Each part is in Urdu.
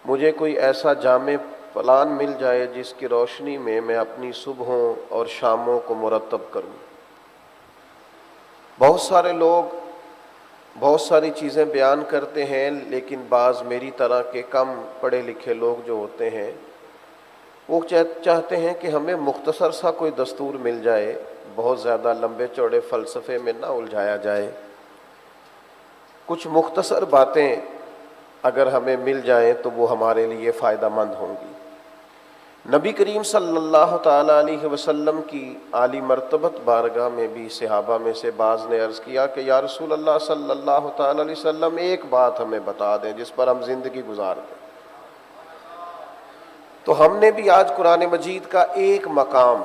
مجھے کوئی ایسا جامع پلان مل جائے جس کی روشنی میں میں اپنی صبحوں اور شاموں کو مرتب کروں۔ بہت سارے لوگ بہت ساری چیزیں بیان کرتے ہیں، لیکن بعض میری طرح کے کم پڑھے لکھے لوگ جو ہوتے ہیں وہ چاہتے ہیں کہ ہمیں مختصر سا کوئی دستور مل جائے، بہت زیادہ لمبے چوڑے فلسفے میں نہ الجھایا جائے، کچھ مختصر باتیں اگر ہمیں مل جائیں تو وہ ہمارے لیے فائدہ مند ہوں گی۔ نبی کریم صلی اللہ تعالی علیہ وسلم کی عالی مرتبت بارگاہ میں بھی صحابہ میں سے بعض نے عرض کیا کہ یا رسول اللہ صلی اللہ تعالی علیہ وسلم ایک بات ہمیں بتا دیں جس پر ہم زندگی گزار دیں۔ تو ہم نے بھی آج قرآن مجید کا ایک مقام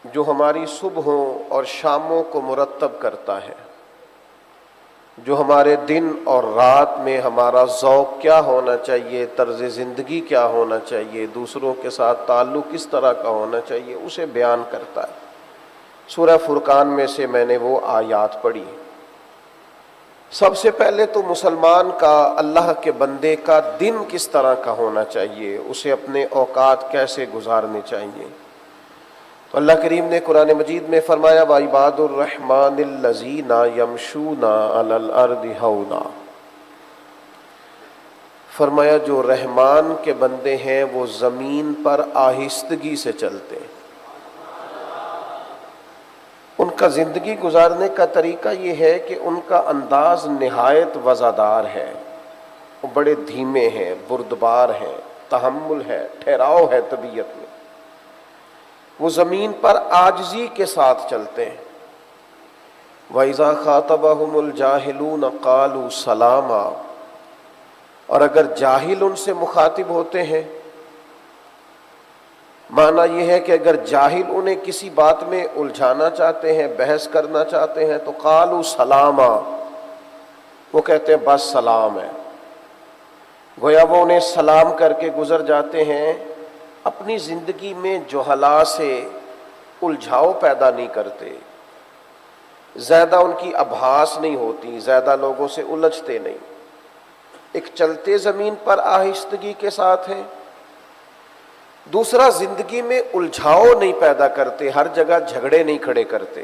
جو ہماری صبحوں اور شاموں کو مرتب کرتا ہے، جو ہمارے دن اور رات میں ہمارا ذوق کیا ہونا چاہیے، طرز زندگی کیا ہونا چاہیے، دوسروں کے ساتھ تعلق کس طرح کا ہونا چاہیے، اسے بیان کرتا ہے۔ سورہ فرقان میں سے میں نے وہ آیات پڑھی۔ سب سے پہلے تو مسلمان کا، اللہ کے بندے کا دن کس طرح کا ہونا چاہیے، اسے اپنے اوقات کیسے گزارنے چاہیے۔ تو اللہ کریم نے قرآن مجید میں فرمایا وَعِبَادُ الرَّحْمَٰنِ الَّذِينَ يَمْشُونَ عَلَى الْأَرْضِ هَوْنًا، فرمایا جو رحمان کے بندے ہیں وہ زمین پر آہستگی سے چلتے ہیں۔ ان کا زندگی گزارنے کا طریقہ یہ ہے کہ ان کا انداز نہایت وزادار ہے، وہ بڑے دھیمے ہیں، بردبار ہیں، تحمل ہے، ٹھہراؤ ہے طبیعت میں، وہ زمین پر عاجزی کے ساتھ چلتے ہیں۔ وَإِذَا خَاطَبَهُمُ الْجَاهِلُونَ قَالُوا سَلَامًا، اور اگر جاہل ان سے مخاطب ہوتے ہیں، معنی یہ ہے کہ اگر جاہل انہیں کسی بات میں الجھانا چاہتے ہیں، بحث کرنا چاہتے ہیں تو قالوا سلاما، وہ کہتے ہیں بس سلام ہے، گویا وہ انہیں سلام کر کے گزر جاتے ہیں، اپنی زندگی میں جہلا سے الجھاؤ پیدا نہیں کرتے، زیادہ ان کی ابحاث نہیں ہوتی، زیادہ لوگوں سے الجھتے نہیں، ایک چلتے زمین پر آہستگی کے ساتھ ہیں۔ دوسرا، زندگی میں الجھاؤ نہیں پیدا کرتے، ہر جگہ جھگڑے نہیں کھڑے کرتے،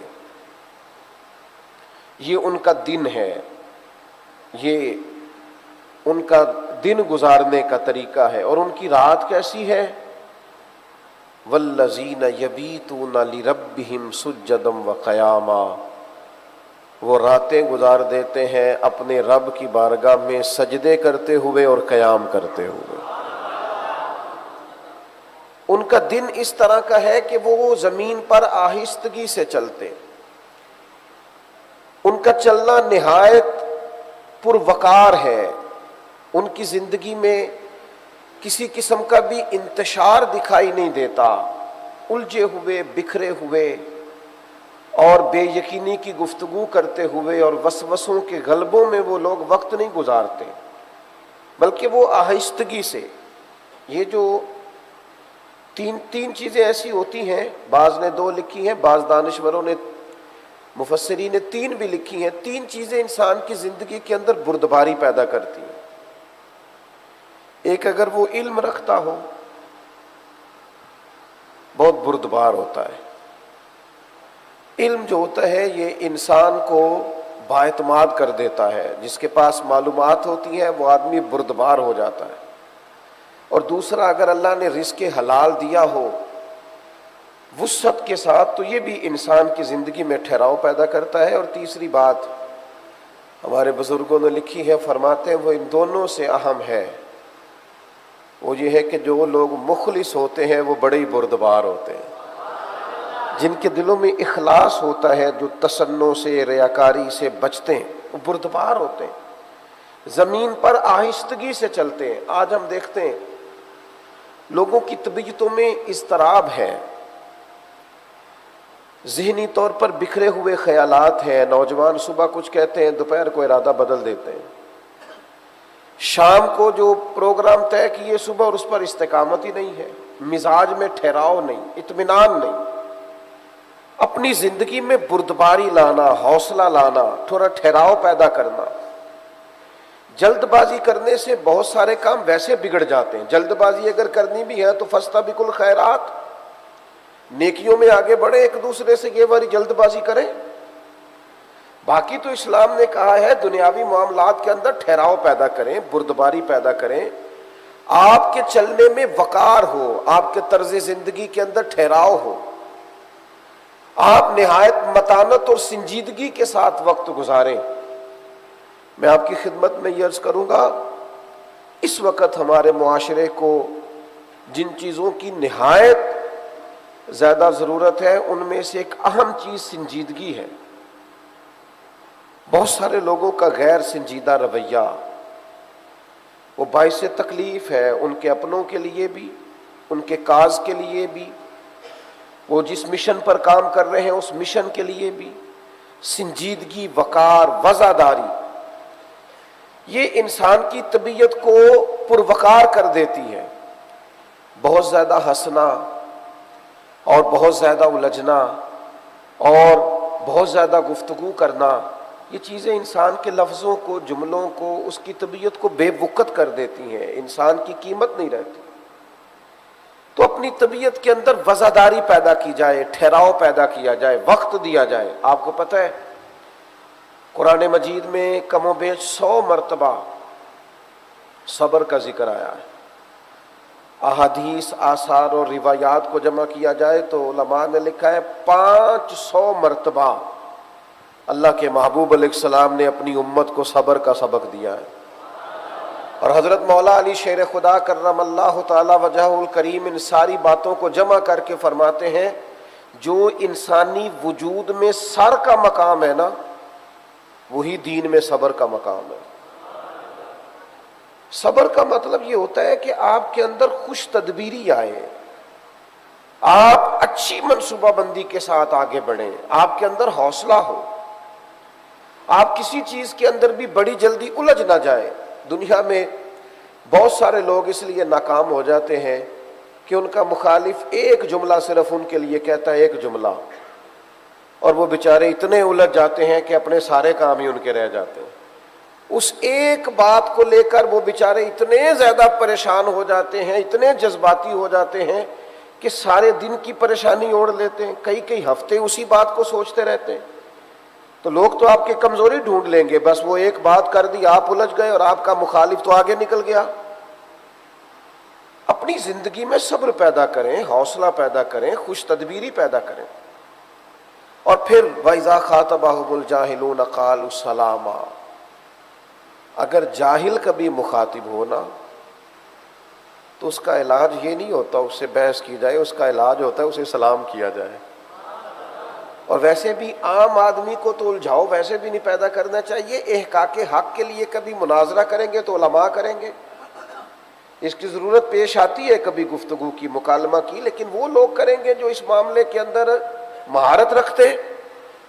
یہ ان کا دن ہے، یہ ان کا دن گزارنے کا طریقہ ہے۔ اور ان کی رات کیسی ہے؟ وَالَّذِينَ يَبِيتُونَ لِرَبِّهِمْ سُجَّدًا وَقِيَامًا، وہ راتیں گزار دیتے ہیں اپنے رب کی بارگاہ میں سجدے کرتے ہوئے اور قیام کرتے ہوئے۔ ان کا دن اس طرح کا ہے کہ وہ زمین پر آہستگی سے چلتے، ان کا چلنا نہایت پروقار ہے، ان کی زندگی میں کسی قسم کا بھی انتشار دکھائی نہیں دیتا، الجھے ہوئے، بکھرے ہوئے اور بے یقینی کی گفتگو کرتے ہوئے اور وسوسوں کے غلبوں میں وہ لوگ وقت نہیں گزارتے، بلکہ وہ آہستگی سے۔ یہ جو تین چیزیں ایسی ہوتی ہیں، بعض نے 2 لکھی ہیں، بعض دانشوروں نے، مفسرین نے 3 بھی لکھی ہیں۔ 3 چیزیں انسان کی زندگی کے اندر بردباری پیدا کرتی ہیں۔ ایک، اگر وہ علم رکھتا ہو، بہت بردبار ہوتا ہے۔ علم جو ہوتا ہے یہ انسان کو بااعتماد کر دیتا ہے، جس کے پاس معلومات ہوتی ہیں وہ آدمی بردبار ہو جاتا ہے۔ اور دوسرا، اگر اللہ نے رزق حلال دیا ہو وسعت کے ساتھ تو یہ بھی انسان کی زندگی میں ٹھہراؤ پیدا کرتا ہے۔ اور تیسری بات ہمارے بزرگوں نے لکھی ہے، فرماتے ہیں وہ ان دونوں سے اہم ہے، وہ یہ ہے کہ جو لوگ مخلص ہوتے ہیں وہ بڑے ہی بردبار ہوتے ہیں، جن کے دلوں میں اخلاص ہوتا ہے، جو تصنع سے، ریاکاری سے بچتے ہیں، وہ بردبار ہوتے ہیں، زمین پر آہستگی سے چلتے ہیں۔ آج ہم دیکھتے ہیں لوگوں کی طبیعتوں میں اضطراب ہے، ذہنی طور پر بکھرے ہوئے خیالات ہیں، نوجوان صبح کچھ کہتے ہیں، دوپہر کو ارادہ بدل دیتے ہیں، شام کو جو پروگرام طے کیے صبح اور اس پر استقامت ہی نہیں ہے، مزاج میں ٹھہراؤ نہیں، اطمینان نہیں۔ اپنی زندگی میں بردباری لانا، حوصلہ لانا، تھوڑا ٹھہراؤ پیدا کرنا، جلد بازی کرنے سے بہت سارے کام ویسے بگڑ جاتے ہیں. جلد بازی اگر کرنی بھی ہے تو فاستبقوا الخیرات، نیکیوں میں آگے بڑھیں، ایک دوسرے سے یہ والی جلد بازی کریں. باقی تو اسلام نے کہا ہے دنیاوی معاملات کے اندر ٹھہراؤ پیدا کریں، بردباری پیدا کریں، آپ کے چلنے میں وقار ہو، آپ کے طرز زندگی کے اندر ٹھہراؤ ہو، آپ نہایت متانت اور سنجیدگی کے ساتھ وقت گزاریں. میں آپ کی خدمت میں یہ عرض کروں گا، اس وقت ہمارے معاشرے کو جن چیزوں کی نہایت زیادہ ضرورت ہے ان میں سے ایک اہم چیز سنجیدگی ہے. بہت سارے لوگوں کا غیر سنجیدہ رویہ وہ باعث تکلیف ہے، ان کے اپنوں کے لیے بھی، ان کے کاز کے لیے بھی، وہ جس مشن پر کام کر رہے ہیں اس مشن کے لیے بھی. سنجیدگی، وقار، وزاداری، یہ انسان کی طبیعت کو پروقار کر دیتی ہے. بہت زیادہ ہنسنا اور بہت زیادہ الجھنا اور بہت زیادہ گفتگو کرنا، یہ چیزیں انسان کے لفظوں کو، جملوں کو، اس کی طبیعت کو بے وقت کر دیتی ہیں، انسان کی قیمت نہیں رہتی. تو اپنی طبیعت کے اندر وزاداری پیدا کی جائے، ٹھہراؤ پیدا کیا جائے، وقت دیا جائے. آپ کو پتہ ہے قرآن مجید میں کم و بیش 100 مرتبہ صبر کا ذکر آیا ہے. احادیث، آثار اور روایات کو جمع کیا جائے تو علماء نے لکھا ہے 500 مرتبہ اللہ کے محبوب علیہ السلام نے اپنی امت کو صبر کا سبق دیا ہے. اور حضرت مولا علی شیر خدا کرم اللہ تعالی وجہہ الکریم ان ساری باتوں کو جمع کر کے فرماتے ہیں جو انسانی وجود میں سر کا مقام ہے نا، وہی دین میں صبر کا مقام ہے. صبر کا مطلب یہ ہوتا ہے کہ آپ کے اندر خوش تدبیری آئے، آپ اچھی منصوبہ بندی کے ساتھ آگے بڑھیں، آپ کے اندر حوصلہ ہو، آپ کسی چیز کے اندر بھی بڑی جلدی الجھ نہ جائیں. دنیا میں بہت سارے لوگ اس لیے ناکام ہو جاتے ہیں کہ ان کا مخالف ایک جملہ صرف ان کے لیے کہتا ہے، ایک جملہ، اور وہ بیچارے اتنے الجھ جاتے ہیں کہ اپنے سارے کام ہی ان کے رہ جاتے ہیں. اس ایک بات کو لے کر وہ بیچارے اتنے زیادہ پریشان ہو جاتے ہیں، اتنے جذباتی ہو جاتے ہیں کہ سارے دن کی پریشانی اوڑھ لیتے ہیں، کئی کئی ہفتے اسی بات کو سوچتے رہتے ہیں. تو لوگ تو آپ کی کمزوری ڈھونڈ لیں گے، بس وہ ایک بات کر دی، آپ الجھ گئے اور آپ کا مخالف تو آگے نکل گیا. اپنی زندگی میں صبر پیدا کریں، حوصلہ پیدا کریں، خوش تدبیری پیدا کریں. اور پھر وَإِذَا خَاطَبَهُمُ الْجَاهِلُونَ قَالُوا سَلَامًا، اگر جاہل کبھی مخاطب ہونا تو اس کا علاج یہ نہیں ہوتا اس سے بحث کی جائے، اس کا علاج ہوتا ہے اسے سلام کیا جائے. اور ویسے بھی عام آدمی کو تو الجھاؤ ویسے بھی نہیں پیدا کرنا چاہیے. احقاق حق کے لیے کبھی مناظرہ کریں گے تو علماء کریں گے، اس کی ضرورت پیش آتی ہے کبھی گفتگو کی، مکالمہ کی، لیکن وہ لوگ کریں گے جو اس معاملے کے اندر مہارت رکھتے ہیں.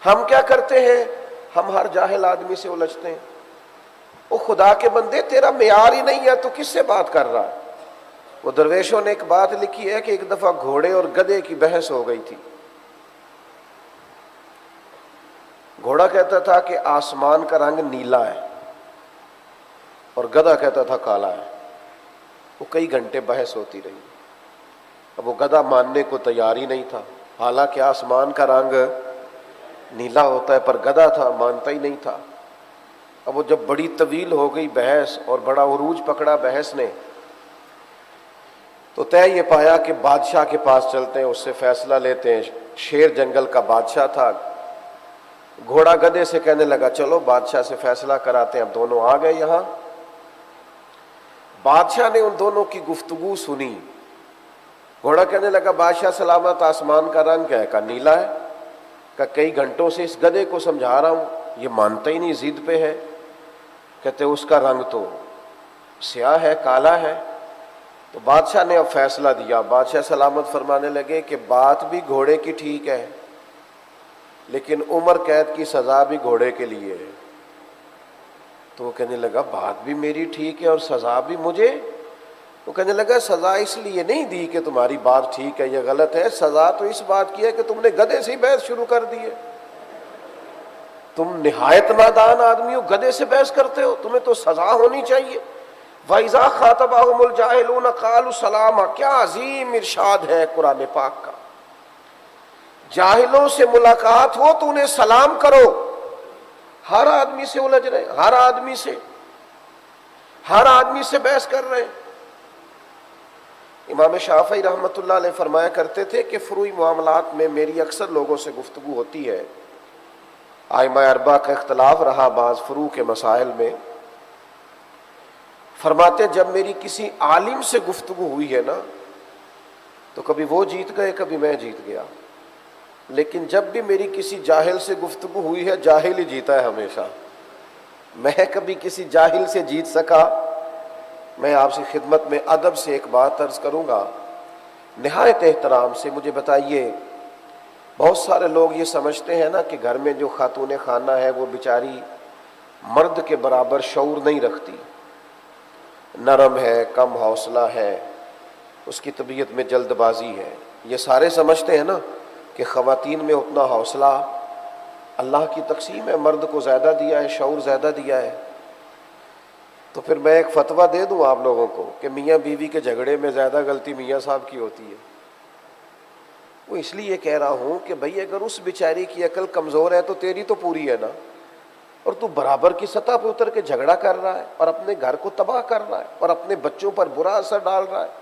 ہم کیا کرتے ہیں؟ ہم ہر جاہل آدمی سے الجھتے ہیں. وہ خدا کے بندے تیرا معیار ہی نہیں ہے تو کس سے بات کر رہا ہے؟ وہ درویشوں نے ایک بات لکھی ہے کہ ایک دفعہ گھوڑے اور گدھے کی بحث ہو گئی تھی. گھوڑا کہتا تھا کہ آسمان کا رنگ نیلا ہے اور گدھا کہتا تھا کالا ہے. وہ کئی گھنٹے بحث ہوتی رہی. اب وہ گدھا ماننے کو تیار ہی نہیں تھا، حالانکہ آسمان کا رنگ نیلا ہوتا ہے، پر گدھا تھا، مانتا ہی نہیں تھا. اب وہ جب بڑی طویل ہو گئی بحث اور بڑا عروج پکڑا بحث نے، تو طے یہ پایا کہ بادشاہ کے پاس چلتے ہیں، اس سے فیصلہ لیتے ہیں. شیر جنگل کا بادشاہ تھا. گھوڑا گدھے سے کہنے لگا چلو بادشاہ سے فیصلہ کراتے ہیں. اب دونوں آ گئے یہاں. بادشاہ نے ان دونوں کی گفتگو سنی. گھوڑا کہنے لگا بادشاہ سلامت، آسمان کا رنگ کیا ہے؟ کہا نیلا ہے. کہا کئی گھنٹوں سے اس گدھے کو سمجھا رہا ہوں، یہ مانتا ہی نہیں، ضد پہ ہے. کہتے اس کا رنگ تو سیاہ ہے، کالا ہے. تو بادشاہ نے اب فیصلہ دیا. بادشاہ سلامت فرمانے لگے کہ بات بھی گھوڑے کی ٹھیک ہے، لیکن عمر قید کی سزا بھی گھوڑے کے لیے ہے. تو وہ کہنے لگا بات بھی میری ٹھیک ہے اور سزا بھی مجھے. وہ کہنے لگا سزا اس لیے نہیں دی کہ تمہاری بات ٹھیک ہے یا غلط ہے، سزا تو اس بات کی ہے کہ تم نے گدھے سے ہی بحث شروع کر دی ہے. تم نہایت نادان آدمی ہو، گدھے سے بحث کرتے ہو، تمہیں تو سزا ہونی چاہیے۔ وَإِذَا خَاطَبَهُمُ الْجَاهِلُونَ قَالُوا سَلَامًا، کیا عظیم ارشاد ہے قرآن پاک کا۔ جاہلوں سے ملاقات ہو تو انہیں سلام کرو۔ ہر آدمی سے الجھ رہے، ہر آدمی سے بحث کر رہے ہیں۔ امام شافعی رحمۃ اللہ علیہ فرمایا کرتے تھے کہ فروعی معاملات میں میری اکثر لوگوں سے گفتگو ہوتی ہے، ائمہ اربعہ کا اختلاف رہا بعض فروع کے مسائل میں۔ فرماتے جب میری کسی عالم سے گفتگو ہوئی ہے نا تو کبھی وہ جیت گئے کبھی میں جیت گیا، لیکن جب بھی میری کسی جاہل سے گفتگو ہوئی ہے جاہل ہی جیتا ہے ہمیشہ۔ میں کبھی کسی جاہل سے جیت سکا۔ میں آپ سے خدمت میں ادب سے ایک بات عرض کروں گا، نہایت احترام سے مجھے بتائیے، بہت سارے لوگ یہ سمجھتے ہیں نا کہ گھر میں جو خاتون خانہ ہے وہ بیچاری مرد کے برابر شعور نہیں رکھتی، نرم ہے، کم حوصلہ ہے، اس کی طبیعت میں جلد بازی ہے۔ یہ سارے سمجھتے ہیں نا کہ خواتین میں اتنا حوصلہ اللہ کی تقسیم ہے، مرد کو زیادہ دیا ہے، شعور زیادہ دیا ہے۔ تو پھر میں ایک فتویٰ دے دوں آپ لوگوں کو کہ میاں بیوی کے جھگڑے میں زیادہ غلطی میاں صاحب کی ہوتی ہے۔ وہ اس لیے کہہ رہا ہوں کہ بھئی اگر اس بیچاری کی عقل کمزور ہے تو تیری تو پوری ہے نا، اور تو برابر کی سطح پہ اتر کے جھگڑا کر رہا ہے اور اپنے گھر کو تباہ کر رہا ہے اور اپنے بچوں پر برا اثر ڈال رہا ہے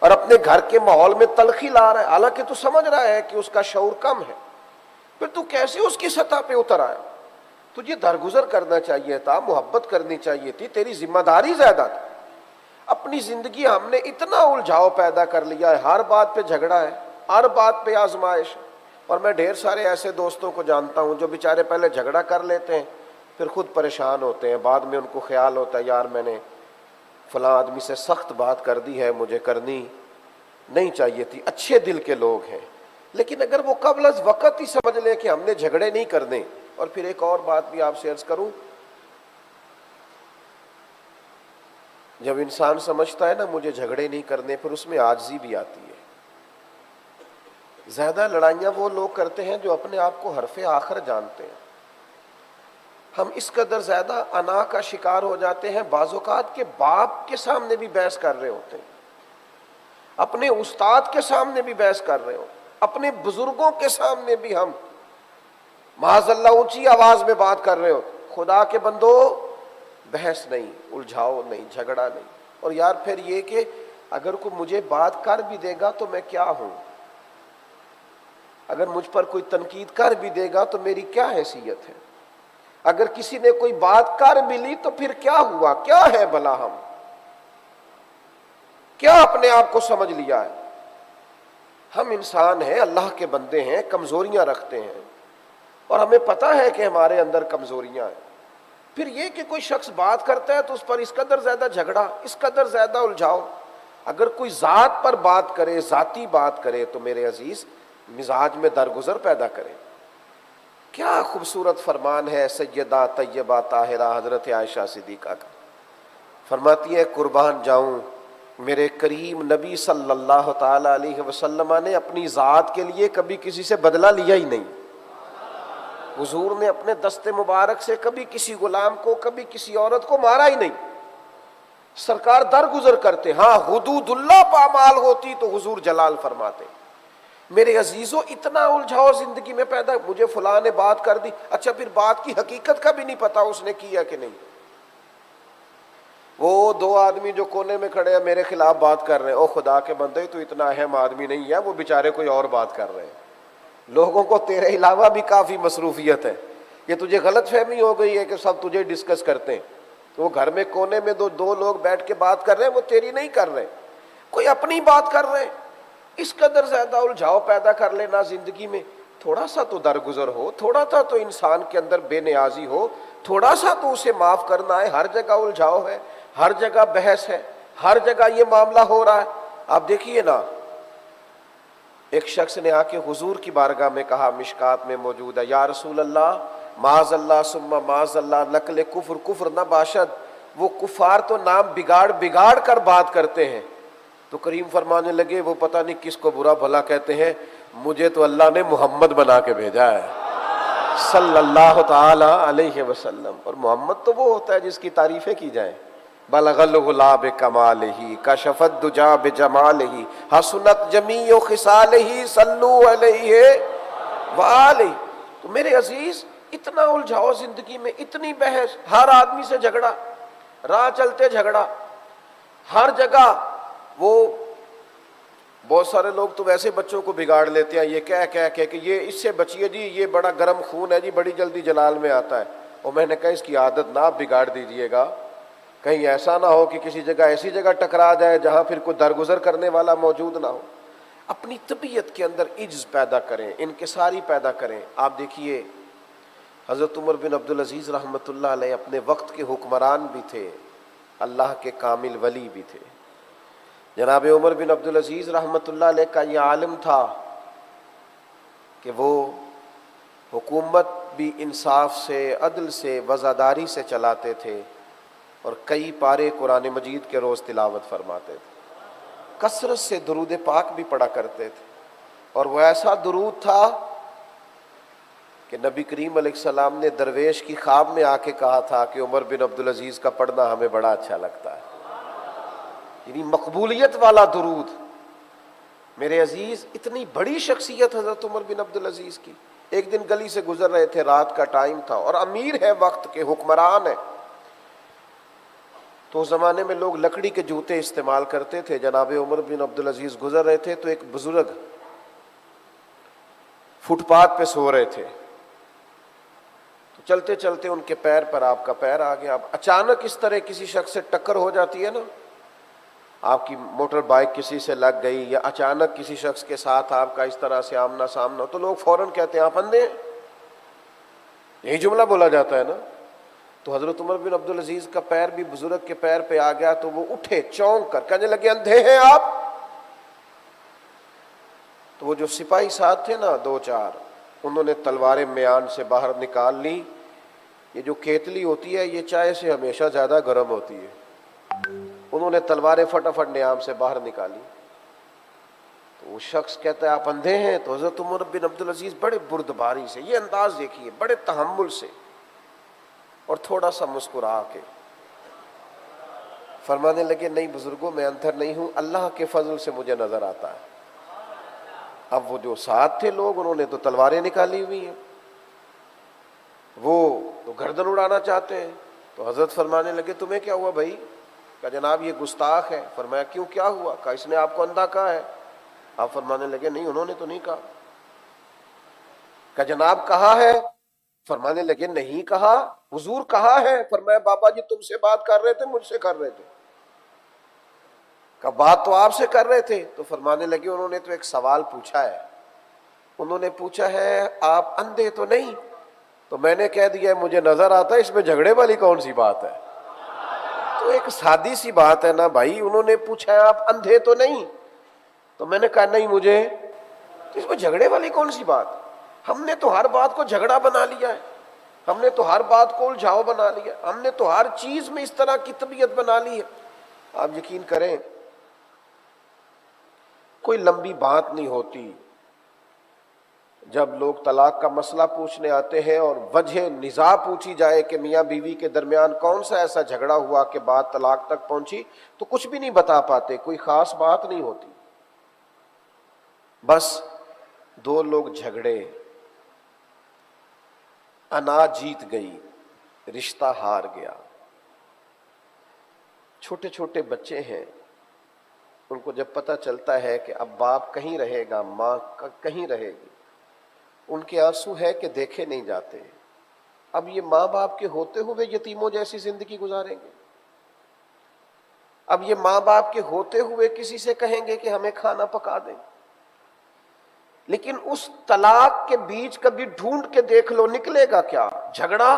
اور اپنے گھر کے ماحول میں تلخی لا رہا ہے، حالانکہ تو سمجھ رہا ہے کہ اس کا شعور کم ہے، پھر تو کیسے اس کی سطح پہ اتر آیا؟ تجھے درگزر کرنا چاہیے تھا، محبت کرنی چاہیے تھی، تیری ذمہ داری زیادہ تھی۔ اپنی زندگی ہم نے اتنا الجھاؤ پیدا کر لیا ہے، ہر بات پہ جھگڑا ہے، ہر بات پہ آزمائش ہے۔ اور میں ڈھیر سارے ایسے دوستوں کو جانتا ہوں جو بیچارے پہلے جھگڑا کر لیتے ہیں، پھر خود پریشان ہوتے ہیں، بعد میں ان کو خیال ہوتا ہے یار میں نے فلاں آدمی سے سخت بات کر دی ہے، مجھے کرنی نہیں چاہیے تھی۔ اچھے دل کے لوگ ہیں، لیکن اگر وہ قبل از وقت ہی سمجھ لے کہ ہم نے جھگڑے نہیں کرنے۔ اور پھر ایک اور بات بھی آپ سے عرض کروں، جب انسان سمجھتا ہے نا مجھے جھگڑے نہیں کرنے، پھر اس میں عاجزی بھی آتی ہے۔ زیادہ لڑائیاں وہ لوگ کرتے ہیں جو اپنے آپ کو حرف آخر جانتے ہیں۔ ہم اس قدر زیادہ انا کا شکار ہو جاتے ہیں، بعض اوقات کے باپ کے سامنے بھی بحث کر رہے ہوتے ہیں، اپنے استاد کے سامنے بھی بحث کر رہے ہو، اپنے بزرگوں کے سامنے بھی ہم معاذ اللہ اونچی آواز میں بات کر رہے ہو۔ خدا کے بندو بحث نہیں، الجھاؤ نہیں، جھگڑا نہیں۔ اور یار پھر یہ کہ اگر کوئی مجھے بات کر بھی دے گا تو میں کیا ہوں؟ اگر مجھ پر کوئی تنقید کر بھی دے گا تو میری کیا حیثیت ہے؟ اگر کسی نے کوئی بات کر بھی لی تو پھر کیا ہوا؟ کیا ہے بھلا؟ ہم کیا اپنے آپ کو سمجھ لیا ہے؟ ہم انسان ہیں، اللہ کے بندے ہیں، کمزوریاں رکھتے ہیں اور ہمیں پتہ ہے کہ ہمارے اندر کمزوریاں ہیں۔ پھر یہ کہ کوئی شخص بات کرتا ہے تو اس پر اس قدر زیادہ جھگڑا، اس قدر زیادہ الجھاؤ۔ اگر کوئی ذات پر بات کرے، ذاتی بات کرے تو میرے عزیز مزاج میں درگزر پیدا کرے۔ کیا خوبصورت فرمان ہے سیدہ طیبہ طاہرہ حضرت عائشہ صدیقہ کا، فرماتی ہے قربان جاؤں میرے کریم نبی صلی اللہ تعالی علیہ وسلم نے اپنی ذات کے لیے کبھی کسی سے بدلہ لیا ہی نہیں۔ حضور نے اپنے دست مبارک سے کبھی کسی غلام کو، کبھی کسی عورت کو مارا ہی نہیں۔ سرکار درگزر کرتے، ہاں حدود اللہ پامال ہوتی تو حضور جلال فرماتے۔ میرے عزیزوں اتنا الجھاؤ زندگی میں پیدا، مجھے فلاں نے بات کر دی، اچھا پھر بات کی حقیقت کا بھی نہیں پتا اس نے کیا کہ نہیں۔ وہ دو آدمی جو کونے میں کھڑے ہیں میرے خلاف بات کر رہے ہیں، او خدا کے بندے تو اتنا اہم آدمی نہیں ہے، وہ بیچارے کوئی اور بات کر رہے ہیں۔ لوگوں کو تیرے علاوہ بھی کافی مصروفیت ہے، یہ تجھے غلط فہمی ہو گئی ہے کہ سب تجھے ڈسکس کرتے ہیں۔ تو وہ گھر میں کونے میں دو لوگ بیٹھ کے بات کر رہے ہیں، وہ تیری نہیں کر رہے، کوئی اپنی بات کر رہے ہیں۔ اس قدر زیادہ الجھاؤ پیدا کر لینا زندگی میں، تھوڑا سا تو درگزر ہو، تھوڑا سا تو انسان کے اندر بے نیازی ہو، تھوڑا سا تو اسے معاف کرنا ہے۔ ہر جگہ الجھاؤ ہے، ہر جگہ بحث ہے، ہر جگہ یہ معاملہ ہو رہا ہے۔ آپ دیکھیے نا، ایک شخص نے آ کے حضور کی بارگاہ میں کہا، مشکات میں موجود ہے، یا رسول اللہ معاذ اللہ ثم معاذ اللہ نقل کفر کفر نہ باشد، وہ کفار تو نام بگاڑ بگاڑ کر بات کرتے ہیں۔ تو کریم فرمانے لگے وہ پتہ نہیں کس کو برا بھلا کہتے ہیں، مجھے تو اللہ نے محمد بنا کے بھیجا ہے۔ صلی اللہ تعالی علیہ وسلم. اور محمد تو وہ ہوتا ہے جس کی تعریفیں کی جائیں. بلغ الغلا بکمالہ کشف الدجا بجمالہ حسنت جمیع خصالہ صلو علیہ وآلہ. تو میرے عزیز اتنا الجھاؤ زندگی میں، اتنی بحث، ہر آدمی سے جھگڑا، راہ چلتے جھگڑا، ہر جگہ. وہ بہت سارے لوگ تو ویسے بچوں کو بگاڑ لیتے ہیں یہ کہہ کہ یہ اس سے بچیے جی، یہ بڑا گرم خون ہے جی، بڑی جلدی جلال میں آتا ہے. اور میں نے کہا اس کی عادت نہ آپ بگاڑ دیجئے گا، کہیں ایسا نہ ہو کہ کسی جگہ ایسی جگہ ٹکرا جائے جہاں پھر کوئی درگزر کرنے والا موجود نہ ہو. اپنی طبیعت کے اندر عجز پیدا کریں، انکساری پیدا کریں. آپ دیکھیے حضرت عمر بن عبدالعزیز رحمۃ اللہ علیہ اپنے وقت کے حکمران بھی تھے، اللہ کے کامل ولی بھی تھے. جناب عمر بن عبدالعزیز رحمۃ اللہ علیہ کا یہ عالم تھا کہ وہ حکومت بھی انصاف سے، عدل سے، وزاداری سے چلاتے تھے، اور کئی پارے قرآن مجید کے روز تلاوت فرماتے تھے. کثرت سے درود پاک بھی پڑھا کرتے تھے، اور وہ ایسا درود تھا کہ نبی کریم علیہ السلام نے درویش کی خواب میں آ کے کہا تھا کہ عمر بن عبدالعزیز کا پڑھنا ہمیں بڑا اچھا لگتا ہے. یعنی مقبولیت والا درود. میرے عزیز اتنی بڑی شخصیت حضرت عمر بن عبدالعزیز کی. ایک دن گلی سے گزر رہے تھے، رات کا ٹائم تھا، اور امیر ہے وقت کے، حکمران ہے. تو اس زمانے میں لوگ لکڑی کے جوتے استعمال کرتے تھے. جناب عمر بن عبدالعزیز گزر رہے تھے تو ایک بزرگ فٹ پاتھ پہ سو رہے تھے. تو چلتے چلتے ان کے پیر پر آپ کا پیر آ گیا. اب اچانک اس طرح کسی شخص سے ٹکر ہو جاتی ہے نا، آپ کی موٹر بائک کسی سے لگ گئی، یا اچانک کسی شخص کے ساتھ آپ کا اس طرح سے آمنا سامنا، تو لوگ فوراً کہتے ہیں آپ اندھے ہیں. یہی جملہ بولا جاتا ہے نا. تو حضرت عمر بن عبدالعزیز کا پیر بھی بزرگ کے پیر پہ آ گیا، تو وہ اٹھے چونک کر، کہنے لگے اندھے ہیں آپ؟ تو وہ جو سپاہی ساتھ تھے نا، دو چار، انہوں نے تلواریں میان سے باہر نکال لی. یہ جو کیتلی ہوتی ہے یہ چائے سے ہمیشہ زیادہ گرم ہوتی ہے. انہوں نے تلواریں فٹافٹ نیام سے باہر نکالی. تو وہ شخص کہتا ہے آپ اندھے ہیں؟ تو حضرت عمر بن عبدالعزیز بڑے بردباری سے، یہ انداز دیکھیے، بڑے تحمل سے اور تھوڑا سا مسکرا کے فرمانے لگے نہیں بزرگوں، میں اندھر نہیں ہوں، اللہ کے فضل سے مجھے نظر آتا ہے. اب وہ جو ساتھ تھے لوگ، انہوں نے تو تلواریں نکالی ہوئی ہیں، وہ تو گردن اڑانا چاہتے ہیں. تو حضرت فرمانے لگے تمہیں کیا ہوا بھائی؟ کہا جناب یہ گستاخ ہے. فرمایا کیوں، کیا ہوا؟ کہا اس نے آپ کو اندھا کہا ہے. آپ فرمانے لگے نہیں، انہوں نے تو نہیں کہا. کہا جناب کہا ہے. فرمانے لگے نہیں کہا، حضور کہا ہے. فرمایا بابا جی تم سے بات کر رہے تھے مجھ سے کر رہے تھے؟ کہا بات تو آپ سے کر رہے تھے. تو فرمانے لگے انہوں نے تو ایک سوال پوچھا ہے، انہوں نے پوچھا ہے آپ اندھے تو نہیں؟ تو میں نے کہہ دیا مجھے نظر آتا ہے، اس میں جھگڑے والی کون سی بات ہے؟ تو ایک سادی سی بات ہے نا بھائی. انہوں نے پوچھا ہے آپ اندھے تو نہیں؟ تو میں نے کہا نہیں مجھے. تو اس میں جھگڑے والی کون سی بات؟ ہم نے تو ہر بات کو جھگڑا بنا لیا ہے، ہم نے تو ہر بات کو الجھاؤ بنا لیا، ہم نے تو ہر چیز میں اس طرح کی طبیعت بنا لی ہے. آپ یقین کریں کوئی لمبی بات نہیں ہوتی جب لوگ طلاق کا مسئلہ پوچھنے آتے ہیں اور وجہ نزاع پوچھی جائے کہ میاں بیوی کے درمیان کون سا ایسا جھگڑا ہوا کہ بات طلاق تک پہنچی، تو کچھ بھی نہیں بتا پاتے، کوئی خاص بات نہیں ہوتی. بس دو لوگ جھگڑے، انا جیت گئی، رشتہ ہار گیا. چھوٹے چھوٹے بچے ہیں، ان کو جب پتہ چلتا ہے کہ اب باپ کہیں رہے گا، ماں کہیں رہے گی، ان کے آنسو ہے کہ دیکھے نہیں جاتے. اب یہ ماں باپ کے ہوتے ہوئے یتیموں جیسی زندگی گزاریں گے؟ اب یہ ماں باپ کے ہوتے ہوئے کسی سے کہیں گے کہ ہمیں کھانا پکا دیں؟ لیکن اس طلاق کے بیچ کبھی ڈھونڈ کے دیکھ لو نکلے گا کیا؟ جھگڑا،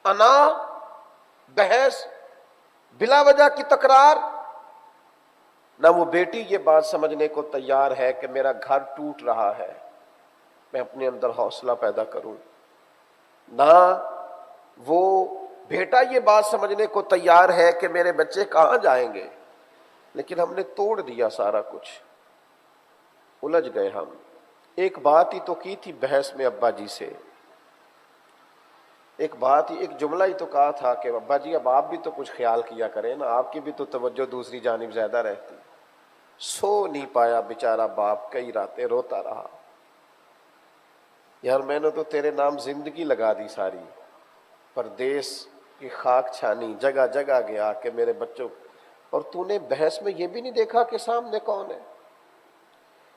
انا، بحث، بلا وجہ کی تکرار. نہ وہ بیٹی یہ بات سمجھنے کو تیار ہے کہ میرا گھر ٹوٹ رہا ہے، میں اپنے اندر حوصلہ پیدا کروں، نہ وہ بیٹا یہ بات سمجھنے کو تیار ہے کہ میرے بچے کہاں جائیں گے. لیکن ہم نے توڑ دیا سارا کچھ، الجھ گئے ہم. ایک بات ہی تو کی تھی بحث میں ابا جی سے ایک بات ہی، ایک جملہ ہی تو کہا تھا کہ ابا جی اب آپ بھی تو کچھ خیال کیا کریں نا، آپ کی بھی تو توجہ دوسری جانب زیادہ رہتی۔ سو نہیں پایا بیچارہ باپ، کئی راتیں روتا رہا، یار میں نے تو تیرے نام زندگی لگا دی ساری، پردیس کی خاک چھانی، جگہ جگہ گیا کہ میرے بچوں، اور تو نے بحث میں یہ بھی نہیں دیکھا کہ سامنے کون ہے۔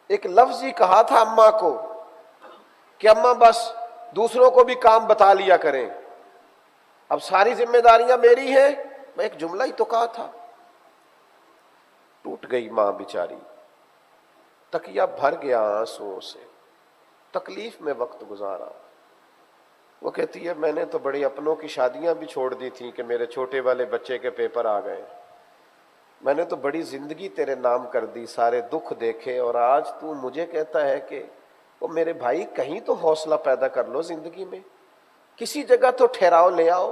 ایک لفظ ہی کہا تھا اماں کو کہ اماں بس دوسروں کو بھی کام بتا لیا کریں، اب ساری ذمہ داریاں میری ہیں، میں ایک جملہ ہی تو کہا تھا۔ ٹوٹ گئی ماں بیچاری، تکیہ بھر گیا آنسوؤں سے، تکلیف میں وقت گزارا۔ وہ کہتی ہے میں نے تو بڑے اپنوں کی شادیاں بھی چھوڑ دی تھیں کہ میرے چھوٹے والے بچے کے پیپر آ گئے، میں نے تو بڑی زندگی تیرے نام کر دی، سارے دکھ دیکھے، اور آج تو مجھے کہتا ہے کہ وہ میرے بھائی کہیں تو حوصلہ پیدا کر لو زندگی میں، کسی جگہ تو ٹھہراؤ لے آؤ،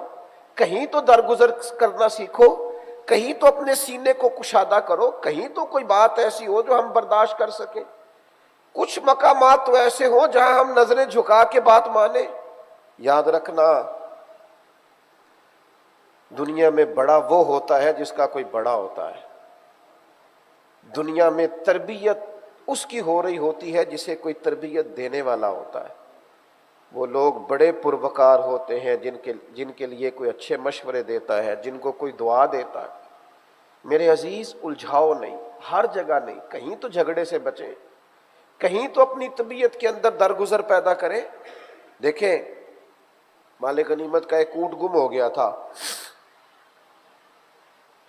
کہیں تو درگزر کرنا سیکھو، کہیں تو اپنے سینے کو کشادہ کرو، کہیں تو کوئی بات ایسی ہو جو ہم برداشت کر سکیں، کچھ مقامات تو ایسے ہوں جہاں ہم نظریں جھکا کے بات مانیں۔ یاد رکھنا دنیا میں بڑا وہ ہوتا ہے جس کا کوئی بڑا ہوتا ہے، دنیا میں تربیت اس کی ہو رہی ہوتی ہے جسے کوئی تربیت دینے والا ہوتا ہے۔ وہ لوگ بڑے پروقار ہوتے ہیں جن کے لیے کوئی اچھے مشورے دیتا ہے، جن کو کوئی دعا دیتا ہے۔ میرے عزیز الجھاؤ نہیں، ہر جگہ نہیں، کہیں تو جھگڑے سے بچیں، کہیں تو اپنی طبیعت کے اندر درگزر پیدا کریں۔ دیکھیں مال غنیمت کا ایک اونٹ گم ہو گیا تھا،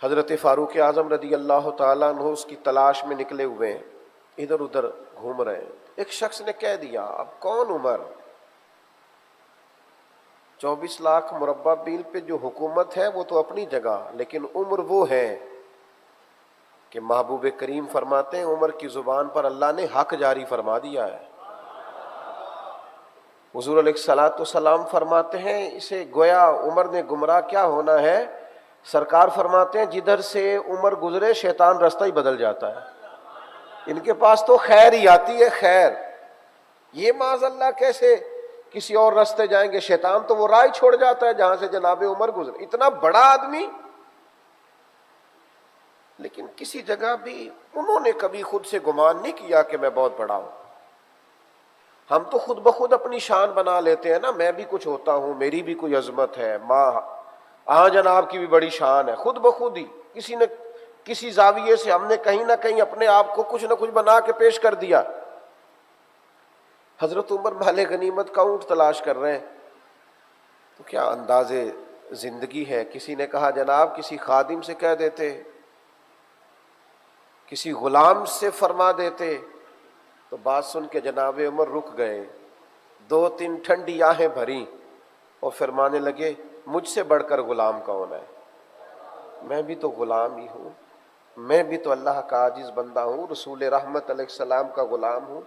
حضرت فاروق اعظم رضی اللہ تعالیٰ عنہ اس کی تلاش میں نکلے ہوئے ہیں، ادھر ادھر گھوم رہے ہیں۔ ایک شخص نے کہہ دیا اب کون عمر، 24 لاکھ مربع میل پہ جو حکومت ہے وہ تو اپنی جگہ، لیکن عمر وہ ہے کہ محبوب کریم فرماتے ہیں عمر کی زبان پر اللہ نے حق جاری فرما دیا ہے۔ حضور علیہ الصلوۃ والسلام فرماتے ہیں اسے گویا عمر نے گمراہ کیا ہونا ہے، سرکار فرماتے ہیں جدھر سے عمر گزرے شیطان رستہ ہی بدل جاتا ہے، ان کے پاس تو خیر ہی آتی ہے، خیر، یہ معاذ اللہ کیسے کسی اور راستے جائیں گے، شیطان تو وہ راہ چھوڑ جاتا ہے جہاں سے جناب عمر گزرے۔ اتنا بڑا آدمی، لیکن کسی جگہ بھی انہوں نے کبھی خود سے گمان نہیں کیا کہ میں بہت بڑا ہوں۔ ہم تو خود بخود اپنی شان بنا لیتے ہیں نا، میں بھی کچھ ہوتا ہوں، میری بھی کوئی عظمت ہے، ماں جناب کی بھی بڑی شان ہے، خود بخود ہی کسی نے کسی زاویے سے ہم نے کہیں نہ کہیں اپنے آپ کو کچھ نہ کچھ بنا کے پیش کر دیا۔ حضرت عمر مال غنیمت کا اونٹ تلاش کر رہے ہیں، تو کیا انداز زندگی ہے، کسی نے کہا جناب کسی خادم سے کہہ دیتے، کسی غلام سے فرما دیتے، تو بات سن کے جناب عمر رک گئے، 2-3 ٹھنڈی آہیں بھری اور فرمانے لگے مجھ سے بڑھ کر غلام کون ہے، میں بھی تو غلام ہی ہوں، میں بھی تو اللہ کا عاجز بندہ ہوں، رسول رحمت علیہ السلام کا غلام ہوں۔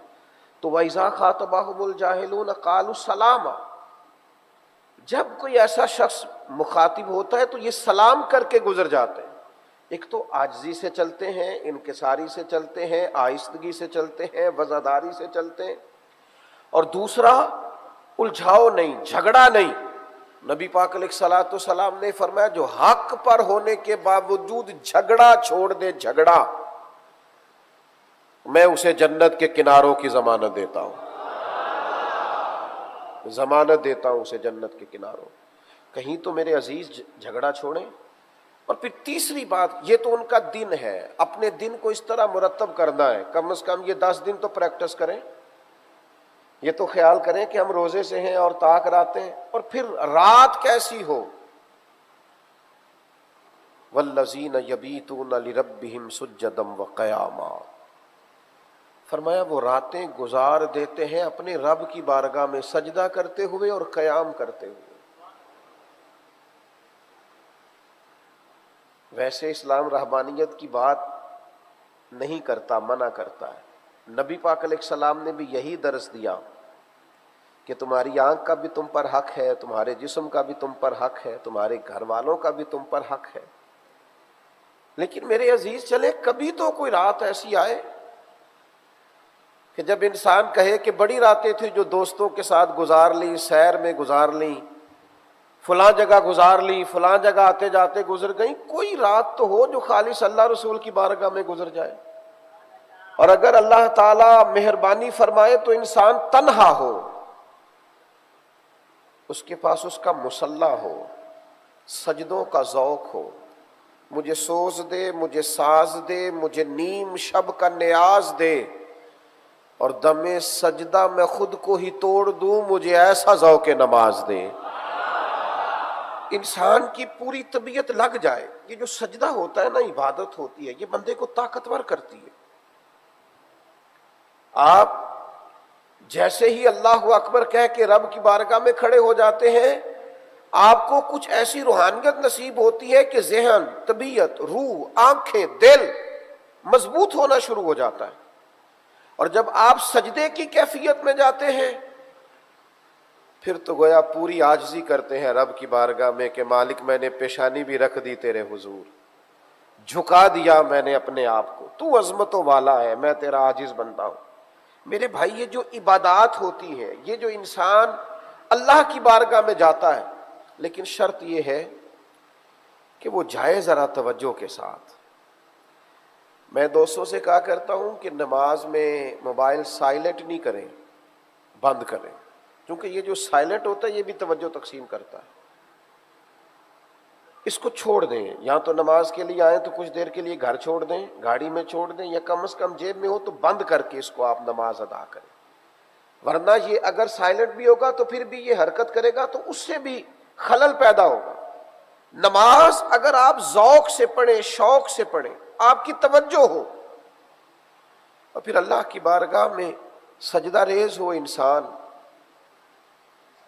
تو وَإِذَا خَاطَبَهُمُ الْجَاهِلُونَ قَالُوا سَلَامًا، جب کوئی ایسا شخص مخاطب ہوتا ہے تو یہ سلام کر کے گزر جاتے ہیں۔ ایک تو عاجزی سے چلتے ہیں، انکساری سے چلتے ہیں، آہستگی سے چلتے ہیں، وزاداری سے چلتے ہیں، اور دوسرا الجھاؤ نہیں، جھگڑا نہیں۔ نبی پاک علیہ الصلوۃ والسلام نے فرمایا جو حق پر ہونے کے باوجود جھگڑا چھوڑ دے، جھگڑا، میں اسے جنت کے کناروں کی ضمانت دیتا ہوں، ضمانت دیتا ہوں اسے جنت کے کناروں۔ کہیں تو میرے عزیز جھگڑا چھوڑیں۔ اور پھر تیسری بات، یہ تو ان کا دن ہے، اپنے دن کو اس طرح مرتب کرنا ہے، کم از کم یہ 10 دن تو پریکٹس کریں، یہ تو خیال کریں کہ ہم روزے سے ہیں اور طاق راتیں، اور پھر رات کیسی ہو، والذین یبیتون لربہم سجدا وقیاما، فرمایا وہ راتیں گزار دیتے ہیں اپنے رب کی بارگاہ میں سجدہ کرتے ہوئے اور قیام کرتے ہوئے۔ ویسے اسلام رہبانیت کی بات نہیں کرتا، منع کرتا ہے۔ نبی پاک علیہ السلام نے بھی یہی درس دیا کہ تمہاری آنکھ کا بھی تم پر حق ہے، تمہارے جسم کا بھی تم پر حق ہے، تمہارے گھر والوں کا بھی تم پر حق ہے۔ لیکن میرے عزیز چلے کبھی تو کوئی رات ایسی آئے کہ جب انسان کہے کہ بڑی راتیں تھیں جو دوستوں کے ساتھ گزار لی، سیر میں گزار لی، فلاں جگہ گزار لی، فلاں جگہ آتے جاتے گزر گئی، کوئی رات تو ہو جو خالص اللہ رسول کی بارگاہ میں گزر جائے۔ اور اگر اللہ تعالی مہربانی فرمائے تو انسان تنہا ہو، اس کے پاس اس کا مصلی ہو، سجدوں کا ذوق ہو، مجھے سوز دے، مجھے ساز دے، مجھے نیم شب کا نیاز دے، اور دم سجدہ میں خود کو ہی توڑ دوں، مجھے ایسا ذوق نماز دے۔ انسان کی پوری طبیعت لگ جائے۔ یہ جو سجدہ ہوتا ہے نا، عبادت ہوتی ہے، یہ بندے کو طاقتور کرتی ہے۔ آپ جیسے ہی اللہ اکبر کہہ کے رب کی بارگاہ میں کھڑے ہو جاتے ہیں، آپ کو کچھ ایسی روحانیت نصیب ہوتی ہے کہ ذہن، طبیعت، روح، آنکھیں، دل مضبوط ہونا شروع ہو جاتا ہے۔ اور جب آپ سجدے کی کیفیت میں جاتے ہیں، پھر تو گویا پوری عاجزی کرتے ہیں رب کی بارگاہ میں کہ مالک میں نے پیشانی بھی رکھ دی تیرے حضور، جھکا دیا میں نے اپنے آپ کو، تو عظمتوں والا ہے، میں تیرا عاجز بندہ ہوں۔ میرے بھائی، یہ جو عبادات ہوتی ہیں، یہ جو انسان اللہ کی بارگاہ میں جاتا ہے، لیکن شرط یہ ہے کہ وہ جائے ذرا توجہ کے ساتھ۔ میں دوستوں سے کہا کرتا ہوں کہ نماز میں موبائل سائلنٹ نہیں کریں، بند کریں، کیونکہ یہ جو سائلنٹ ہوتا ہے یہ بھی توجہ تقسیم کرتا ہے۔ اس کو چھوڑ دیں، یا تو نماز کے لیے آئیں تو کچھ دیر کے لیے گھر چھوڑ دیں، گاڑی میں چھوڑ دیں، یا کم از کم جیب میں ہو تو بند کر کے اس کو آپ نماز ادا کریں۔ ورنہ یہ اگر سائلنٹ بھی ہوگا تو پھر بھی یہ حرکت کرے گا تو اس سے بھی خلل پیدا ہوگا۔ نماز اگر آپ ذوق سے پڑھیں، شوق سے پڑھیں، آپ کی توجہ ہو، اور پھر اللہ کی بارگاہ میں سجدہ ریز ہو انسان،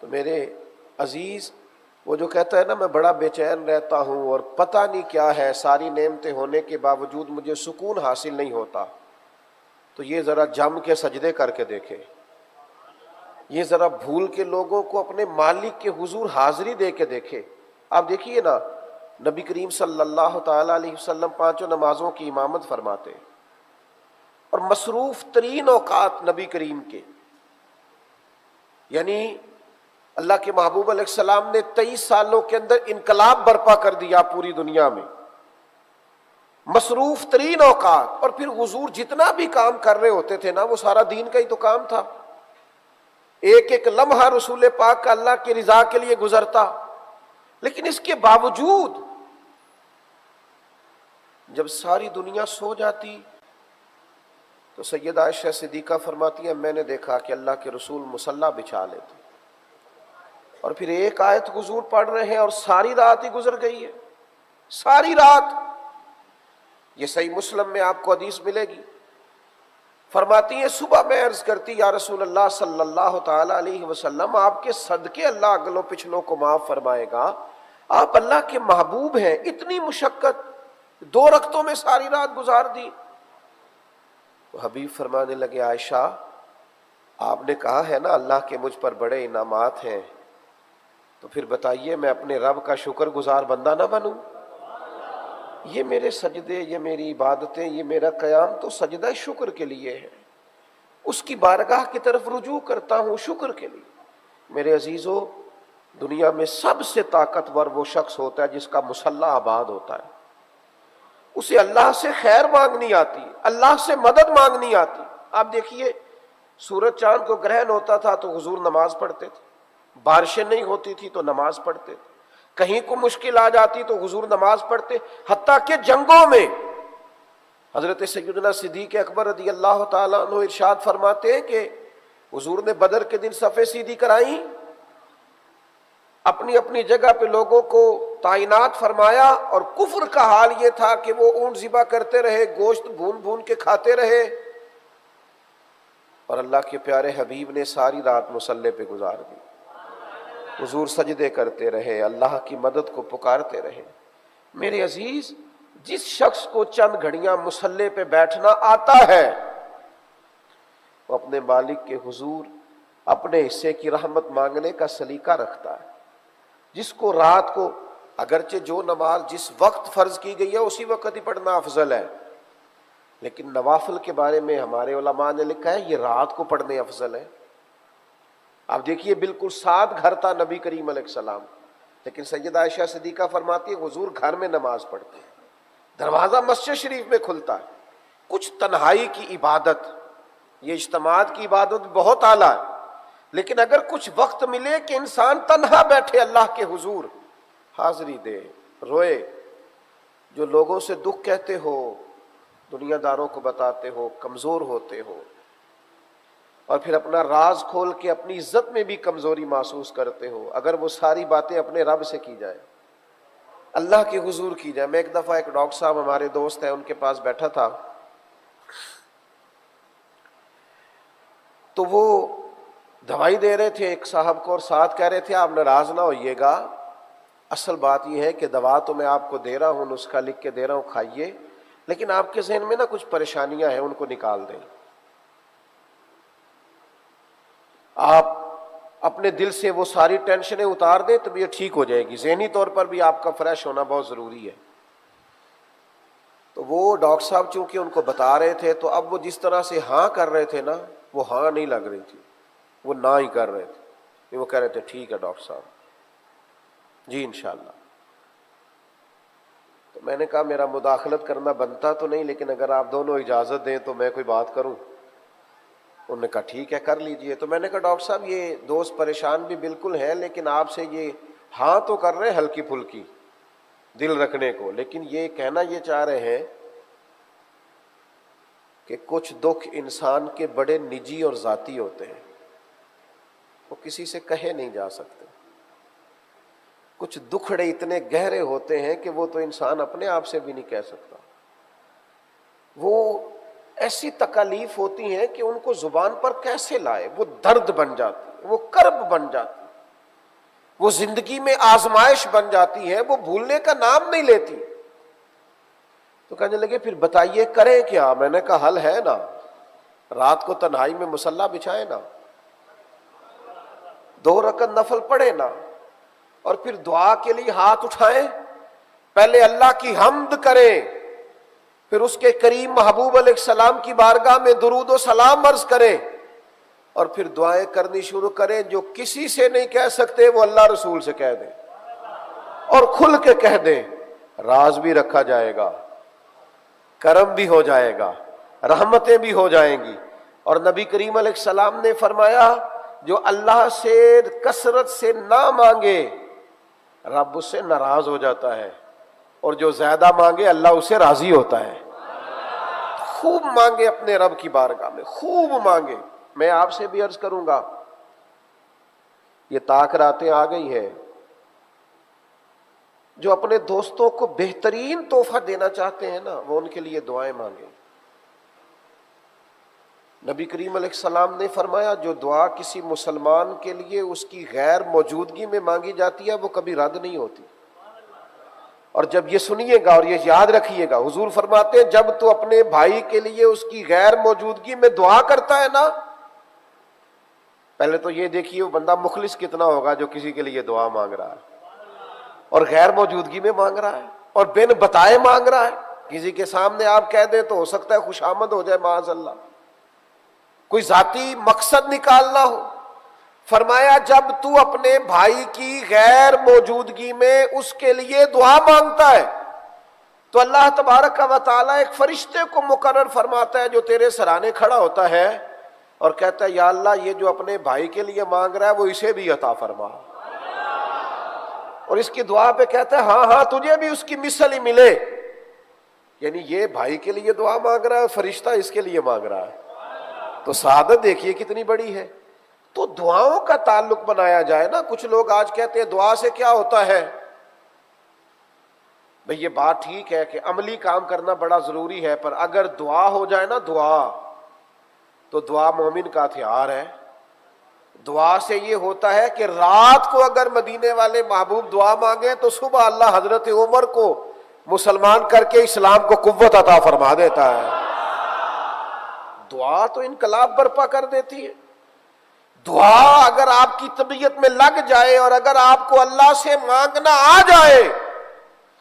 تو میرے عزیز، وہ جو کہتا ہے نا میں بڑا بے چین رہتا ہوں اور پتہ نہیں کیا ہے، ساری نعمتیں ہونے کے باوجود مجھے سکون حاصل نہیں ہوتا، تو یہ ذرا جم کے سجدے کر کے دیکھے، یہ ذرا بھول کے لوگوں کو اپنے مالک کے حضور حاضری دے کے دیکھے۔ آپ دیکھیے نا، نبی کریم صلی اللہ تعالیٰ علیہ وسلم 5 نمازوں کی امامت فرماتے ہیں، اور مصروف ترین اوقات نبی کریم کے، یعنی اللہ کے محبوب علیہ السلام نے 23 سالوں کے اندر انقلاب برپا کر دیا پوری دنیا میں، مصروف ترین اوقات، اور پھر حضور جتنا بھی کام کر رہے ہوتے تھے نا وہ سارا دین کا ہی تو کام تھا۔ ایک ایک لمحہ رسول پاک کا اللہ کی رضا کے لیے گزرتا، لیکن اس کے باوجود جب ساری دنیا سو جاتی تو سیدہ عائشہ صدیقہ فرماتی ہیں میں نے دیکھا کہ اللہ کے رسول مصلی بچھا لیتے، اور پھر ایک آیت حضور پڑھ رہے ہیں اور ساری رات ہی گزر گئی ہے، ساری رات۔ یہ صحیح مسلم میں آپ کو حدیث ملے گی، فرماتی ہیں صبح میں عرض کرتی یا رسول اللہ صلی اللہ تعالی علیہ وسلم، آپ کے صدقے اللہ اگلوں پچھلوں کو معاف فرمائے گا، آپ اللہ کے محبوب ہیں، اتنی مشقت 2 رکعتوں میں ساری رات گزار دی۔ تو حبیب فرمانے لگے عائشہ، آپ نے کہا ہے نا اللہ کے مجھ پر بڑے انعامات ہیں، تو پھر بتائیے میں اپنے رب کا شکر گزار بندہ نہ بنوں؟ یہ میرے سجدے، یہ میری عبادتیں، یہ میرا قیام تو سجدہ شکر کے لیے ہے، اس کی بارگاہ کی طرف رجوع کرتا ہوں شکر کے لیے۔ میرے عزیزو، دنیا میں سب سے طاقتور وہ شخص ہوتا ہے جس کا مصلی آباد ہوتا ہے، اسے اللہ سے خیر مانگنی آتی، اللہ سے مدد مانگنی آتی۔ آپ دیکھیے، سورج چاند کو گرہن ہوتا تھا تو حضور نماز پڑھتے تھے، بارشیں نہیں ہوتی تھی تو نماز پڑھتے تھے، کہیں کو مشکل آ جاتی تو حضور نماز پڑھتے، حتیٰ کہ جنگوں میں حضرت سیدنا صدیق اکبر رضی اللہ تعالیٰ عنہ ارشاد فرماتے ہیں کہ حضور نے بدر کے دن صفیں سیدھی کرائیں، اپنی اپنی جگہ پہ لوگوں کو تعینات فرمایا، اور کفر کا حال یہ تھا کہ وہ اونٹ ذبح کرتے رہے، گوشت بھون بھون کے کھاتے رہے، اور اللہ کے پیارے حبیب نے ساری رات مصلی پہ گزار دی، حضور سجدے کرتے رہے، اللہ کی مدد کو پکارتے رہے۔ میرے عزیز، جس شخص کو چند گھڑیاں مصلی پہ بیٹھنا آتا ہے وہ اپنے مالک کے حضور اپنے حصے کی رحمت مانگنے کا سلیقہ رکھتا ہے۔ جس کو رات کو، اگرچہ جو نماز جس وقت فرض کی گئی ہے اسی وقت ہی پڑھنا افضل ہے، لیکن نوافل کے بارے میں ہمارے علماء نے لکھا ہے یہ رات کو پڑھنے افضل ہے۔ آپ دیکھیے بالکل ساتھ گھر تھا نبی کریم علیہ السلام، لیکن سیدہ عائشہ صدیقہ فرماتی ہے حضور گھر میں نماز پڑھتے ہیں، دروازہ مسجد شریف میں کھلتا ہے. کچھ تنہائی کی عبادت، یہ اجتماعات کی عبادت بہت اعلیٰ ہے، لیکن اگر کچھ وقت ملے کہ انسان تنہا بیٹھے اللہ کے حضور، حاضری دے، روئے، جو لوگوں سے دکھ کہتے ہو، دنیا داروں کو بتاتے ہو، کمزور ہوتے ہو، اور پھر اپنا راز کھول کے اپنی عزت میں بھی کمزوری محسوس کرتے ہو، اگر وہ ساری باتیں اپنے رب سے کی جائے، اللہ کے حضور کی جائے. میں ایک دفعہ ایک ڈاکٹر صاحب ہمارے دوست ہیں، ان کے پاس بیٹھا تھا، تو وہ دوائی دے رہے تھے ایک صاحب کو، اور ساتھ کہہ رہے تھے آپ ناراض نہ ہوئیے گا، اصل بات یہ ہے کہ دوا تو میں آپ کو دے رہا ہوں، نسخہ لکھ کے دے رہا ہوں، کھائیے، لیکن آپ کے ذہن میں نا کچھ پریشانیاں ہیں، ان کو نکال دیں. آپ اپنے دل سے وہ ساری ٹینشنیں اتار دیں تو یہ ٹھیک ہو جائے گی، ذہنی طور پر بھی آپ کا فریش ہونا بہت ضروری ہے. تو وہ ڈاکٹر صاحب چونکہ ان کو بتا رہے تھے، تو اب وہ جس طرح سے ہاں کر رہے تھے نا، وہ ہاں نہیں لگ رہی تھی، وہ نہ ہی کر رہے تھے. وہ کہہ رہے تھے ٹھیک ہے ڈاکٹر صاحب، جی انشاءاللہ. تو میں نے کہا میرا مداخلت کرنا بنتا تو نہیں، لیکن اگر آپ دونوں اجازت دیں تو میں کوئی بات کروں. انہوں نے کہا ٹھیک ہے کر لیجئے. تو میں نے کہا ڈاکٹر صاحب یہ دوست پریشان بھی بالکل ہیں، لیکن آپ سے یہ ہاں تو کر رہے ہیں ہلکی پھلکی دل رکھنے کو، لیکن یہ کہنا یہ چاہ رہے ہیں کہ کچھ دکھ انسان کے بڑے نجی اور ذاتی ہوتے ہیں، وہ کسی سے کہے نہیں جا سکتے. کچھ دکھڑے اتنے گہرے ہوتے ہیں کہ وہ تو انسان اپنے آپ سے بھی نہیں کہہ سکتا. وہ ایسی تکالیف ہوتی ہیں کہ ان کو زبان پر کیسے لائے، وہ درد بن جاتی، وہ کرب بن جاتی، وہ زندگی میں آزمائش بن جاتی ہے، وہ بھولنے کا نام نہیں لیتی. تو کہنے لگے پھر بتائیے کریں کیا؟ میں نے کہا حل ہے نا، رات کو تنہائی میں مصلی بچھائے نا، 2 رکعت نفل پڑھے نا، اور پھر دعا کے لیے ہاتھ اٹھائیں، پہلے اللہ کی حمد کریں، پھر اس کے کریم محبوب علیہ السلام کی بارگاہ میں درود و سلام عرض کریں، اور پھر دعائیں کرنی شروع کریں. جو کسی سے نہیں کہہ سکتے وہ اللہ رسول سے کہہ دیں، اور کھل کے کہہ دیں، راز بھی رکھا جائے گا، کرم بھی ہو جائے گا، رحمتیں بھی ہو جائیں گی. اور نبی کریم علیہ السلام نے فرمایا جو اللہ سے کثرت سے نہ مانگے رب اس سے ناراض ہو جاتا ہے، اور جو زیادہ مانگے اللہ اس سے راضی ہوتا ہے. خوب مانگے اپنے رب کی بارگاہ میں، خوب مانگے. میں آپ سے بھی عرض کروں گا، یہ طاق راتیں آ گئی ہیں، جو اپنے دوستوں کو بہترین تحفہ دینا چاہتے ہیں نا، وہ ان کے لیے دعائیں مانگیں. نبی کریم علیہ السلام نے فرمایا جو دعا کسی مسلمان کے لیے اس کی غیر موجودگی میں مانگی جاتی ہے وہ کبھی رد نہیں ہوتی. اور جب یہ سنیے گا اور یہ یاد رکھیے گا، حضور فرماتے ہیں جب تو اپنے بھائی کے لیے اس کی غیر موجودگی میں دعا کرتا ہے نا، پہلے تو یہ دیکھیے وہ بندہ مخلص کتنا ہوگا جو کسی کے لیے دعا مانگ رہا ہے اور غیر موجودگی میں مانگ رہا ہے اور بن بتائے مانگ رہا ہے. کسی کے سامنے آپ کہہ دیں تو ہو سکتا ہے خوشامد ہو جائے معاذ اللہ، کوئی ذاتی مقصد نکالنا ہو. فرمایا جب تو اپنے بھائی کی غیر موجودگی میں اس کے لیے دعا مانگتا ہے تو اللہ تبارک و تعالیٰ ایک فرشتے کو مقرر فرماتا ہے جو تیرے سرانے کھڑا ہوتا ہے اور کہتا ہے یا اللہ یہ جو اپنے بھائی کے لیے مانگ رہا ہے وہ اسے بھی عطا فرما، اور اس کی دعا پہ کہتا ہے ہاں ہاں تجھے بھی اس کی مثل ہی ملے. یعنی یہ بھائی کے لیے دعا مانگ رہا ہے، فرشتہ اس کے لیے مانگ رہا ہے. تو سعادت دیکھیے کتنی بڑی ہے. تو دعاؤں کا تعلق بنایا جائے نا. کچھ لوگ آج کہتے ہیں دعا سے کیا ہوتا ہے. بھئی یہ بات ٹھیک ہے کہ عملی کام کرنا بڑا ضروری ہے، پر اگر دعا ہو جائے نا دعا، تو دعا مومن کا ہتھیار ہے. دعا سے یہ ہوتا ہے کہ رات کو اگر مدینے والے محبوب دعا مانگے تو صبح اللہ حضرت عمر کو مسلمان کر کے اسلام کو قوت عطا فرما دیتا ہے. دعا تو انقلاب برپا کر دیتی ہے. دعا اگر آپ کی طبیعت میں لگ جائے اور اگر آپ کو اللہ سے مانگنا آ جائے،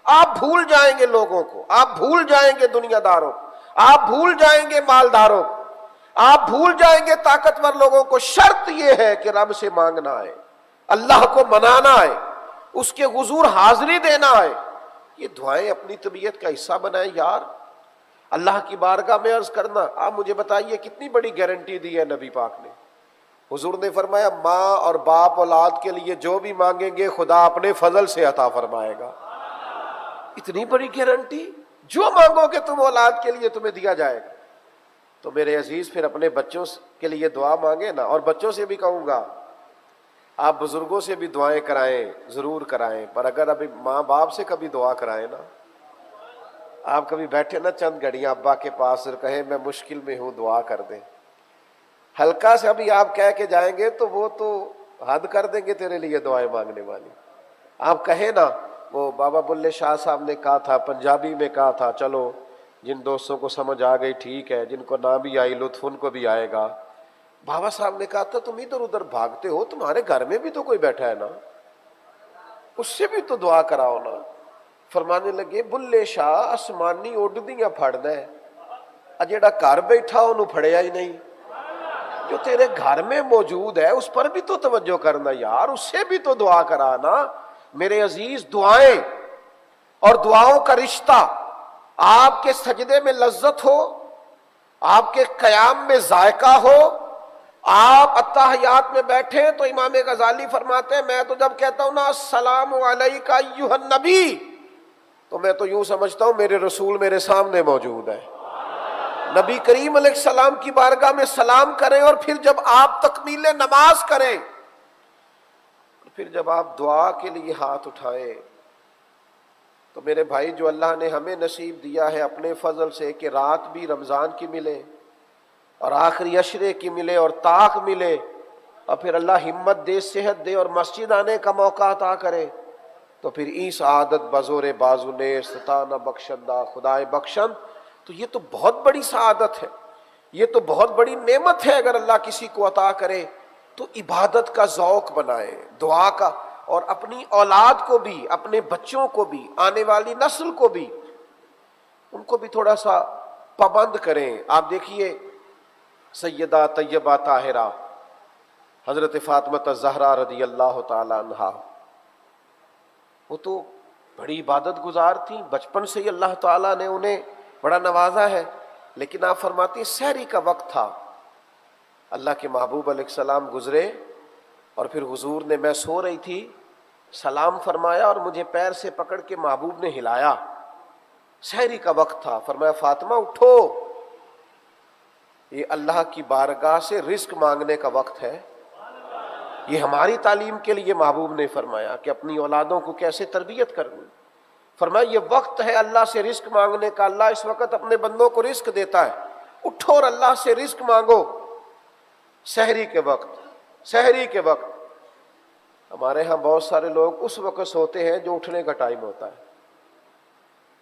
آپ بھول جائیں گے لوگوں کو، آپ بھول جائیں گے دنیا داروں کو، آپ بھول جائیں گے مالداروں کو، آپ بھول جائیں گے طاقتور لوگوں کو. شرط یہ ہے کہ رب سے مانگنا ہے، اللہ کو منانا ہے. اس کے حضور حاضری دینا ہے، یہ دعائیں اپنی طبیعت کا حصہ بنائیں یار۔ اللہ کی بارگاہ میں عرض کرنا، آپ مجھے بتائیے کتنی بڑی گارنٹی دی ہے نبی پاک نے۔ حضور نے فرمایا ماں اور باپ اولاد کے لیے جو بھی مانگیں گے خدا اپنے فضل سے عطا فرمائے گا۔ اتنی بڑی گارنٹی، جو مانگو گے تم اولاد کے لیے تمہیں دیا جائے گا۔ تو میرے عزیز پھر اپنے بچوں کے لیے دعا مانگے نا، اور بچوں سے بھی کہوں گا آپ بزرگوں سے بھی دعائیں کرائیں، ضرور کرائیں، پر اگر ابھی ماں باپ سے کبھی دعا کرائیں نا، آپ کبھی بیٹھے نا چند گھڑیاں ابا کے پاس اور کہیں میں مشکل میں ہوں دعا کر دیں، ہلکا سے ابھی آپ کہہ کے جائیں گے تو وہ تو حد کر دیں گے تیرے لیے دعائیں مانگنے والی۔ آپ کہیں نا، وہ بابا بلے شاہ صاحب نے کہا تھا، پنجابی میں کہا تھا، چلو جن دوستوں کو سمجھ آ گئی ٹھیک ہے، جن کو نہ بھی آئی لطف ان کو بھی آئے گا۔ بابا صاحب نے کہا تھا تم ادھر ادھر بھاگتے ہو، تمہارے گھر میں بھی تو کوئی بیٹھا ہے نا، اس سے بھی تو دعا کراؤ نا۔ فرمانے لگے بلے شاہ آسمانی اڈدیاں پھڑنا ہے، جیڑا گھر بیٹھا انہوں پھڑیا ہی نہیں، جو تیرے گھر میں موجود ہے اس پر بھی تو توجہ کرنا یار، اس سے بھی تو دعا کرانا۔ میرے عزیز دعائیں اور دعاؤں کا رشتہ، آپ کے سجدے میں لذت ہو، آپ کے قیام میں ذائقہ ہو، آپ اتحیات میں بیٹھیں تو امام غزالی فرماتے ہیں میں تو جب کہتا ہوں نا السلام علیکہ ایھا النبی، تو میں تو یوں سمجھتا ہوں میرے رسول میرے سامنے موجود ہے۔ نبی کریم علیہ السلام کی بارگاہ میں سلام کریں، اور پھر جب آپ تکمیل نماز کریں، پھر جب آپ دعا کے لیے ہاتھ اٹھائیں، تو میرے بھائی جو اللہ نے ہمیں نصیب دیا ہے اپنے فضل سے کہ رات بھی رمضان کی ملے اور آخری عشرے کی ملے اور طاق ملے، اور پھر اللہ ہمت دے، صحت دے اور مسجد آنے کا موقع عطا کرے، تو پھر ای سعادت بزور بازو نے ستانہ بخشندہ خدائے بخشند، تو یہ تو بہت بڑی سعادت ہے، یہ تو بہت بڑی نعمت ہے۔ اگر اللہ کسی کو عطا کرے تو عبادت کا ذوق بنائے، دعا کا، اور اپنی اولاد کو بھی، اپنے بچوں کو بھی، آنے والی نسل کو بھی، ان کو بھی تھوڑا سا پابند کریں۔ آپ دیکھیے سیدہ طیبہ طاہرہ حضرت فاطمہ الزہرا رضی اللہ تعالی عنہا، وہ تو بڑی عبادت گزار تھیں، بچپن سے ہی اللہ تعالیٰ نے انہیں بڑا نوازا ہے، لیکن آپ فرماتی ہیں سحری کا وقت تھا، اللہ کے محبوب علیہ السلام گزرے، اور پھر حضور نے، میں سو رہی تھی، سلام فرمایا اور مجھے پیر سے پکڑ کے محبوب نے ہلایا، سحری کا وقت تھا، فرمایا فاطمہ اٹھو، یہ اللہ کی بارگاہ سے رزق مانگنے کا وقت ہے۔ یہ ہماری تعلیم کے لیے محبوب نے فرمایا کہ اپنی اولادوں کو کیسے تربیت کرنی، فرمایا یہ وقت ہے اللہ سے رزق مانگنے کا، اللہ اس وقت اپنے بندوں کو رزق دیتا ہے، اٹھو اور اللہ سے رزق مانگو۔ سحری کے وقت، سحری کے وقت ہمارے ہاں بہت سارے لوگ اس وقت سوتے ہیں جو اٹھنے کا ٹائم ہوتا ہے،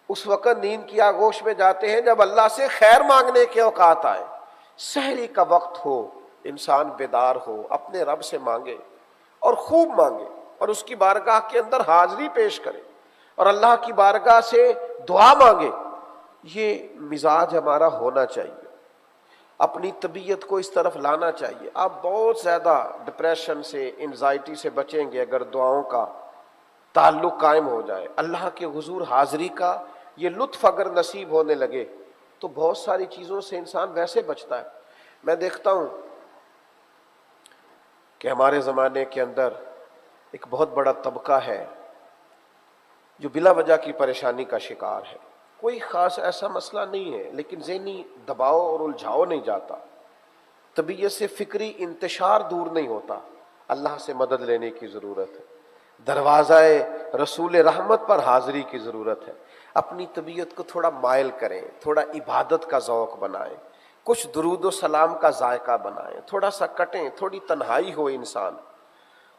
اس وقت نیند کی آغوش میں جاتے ہیں جب اللہ سے خیر مانگنے کے اوقات آئے۔ سحری کا وقت ہو، انسان بیدار ہو، اپنے رب سے مانگے اور خوب مانگے، اور اس کی بارگاہ کے اندر حاضری پیش کرے اور اللہ کی بارگاہ سے دعا مانگے۔ یہ مزاج ہمارا ہونا چاہیے، اپنی طبیعت کو اس طرف لانا چاہیے۔ آپ بہت زیادہ ڈپریشن سے، انزائٹی سے بچیں گے اگر دعاؤں کا تعلق قائم ہو جائے، اللہ کے حضور حاضری کا یہ لطف اگر نصیب ہونے لگے تو بہت ساری چیزوں سے انسان ویسے بچتا ہے۔ میں دیکھتا ہوں کہ ہمارے زمانے کے اندر ایک بہت بڑا طبقہ ہے جو بلا وجہ کی پریشانی کا شکار ہے، کوئی خاص ایسا مسئلہ نہیں ہے، لیکن ذہنی دباؤ اور الجھاؤ نہیں جاتا، طبیعت سے فکری انتشار دور نہیں ہوتا۔ اللہ سے مدد لینے کی ضرورت ہے، دروازہ رسول رحمت پر حاضری کی ضرورت ہے۔ اپنی طبیعت کو تھوڑا مائل کریں، تھوڑا عبادت کا ذوق بنائیں، کچھ درود و سلام کا ذائقہ بنائیں، تھوڑا سا کٹیں، تھوڑی تنہائی ہو، انسان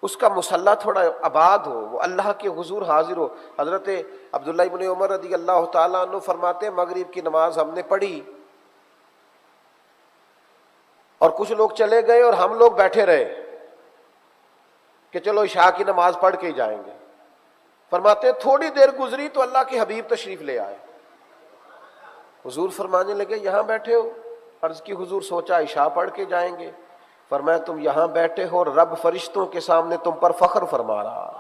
اس کا مصلی تھوڑا آباد ہو، وہ اللہ کے حضور حاضر ہو۔ حضرت عبداللہ ابن عمر رضی اللہ تعالیٰ عنہ فرماتے ہیں مغرب کی نماز ہم نے پڑھی اور کچھ لوگ چلے گئے اور ہم لوگ بیٹھے رہے کہ چلو عشاء کی نماز پڑھ کے ہی جائیں گے۔ فرماتے ہیں تھوڑی دیر گزری تو اللہ کے حبیب تشریف لے آئے، حضور فرمانے لگے یہاں بیٹھے ہو؟ عرض کی حضور سوچا عشاء پڑھ کے جائیں گے۔ فرمایا تم یہاں بیٹھے ہو اور رب فرشتوں کے سامنے تم پر فخر فرما رہا،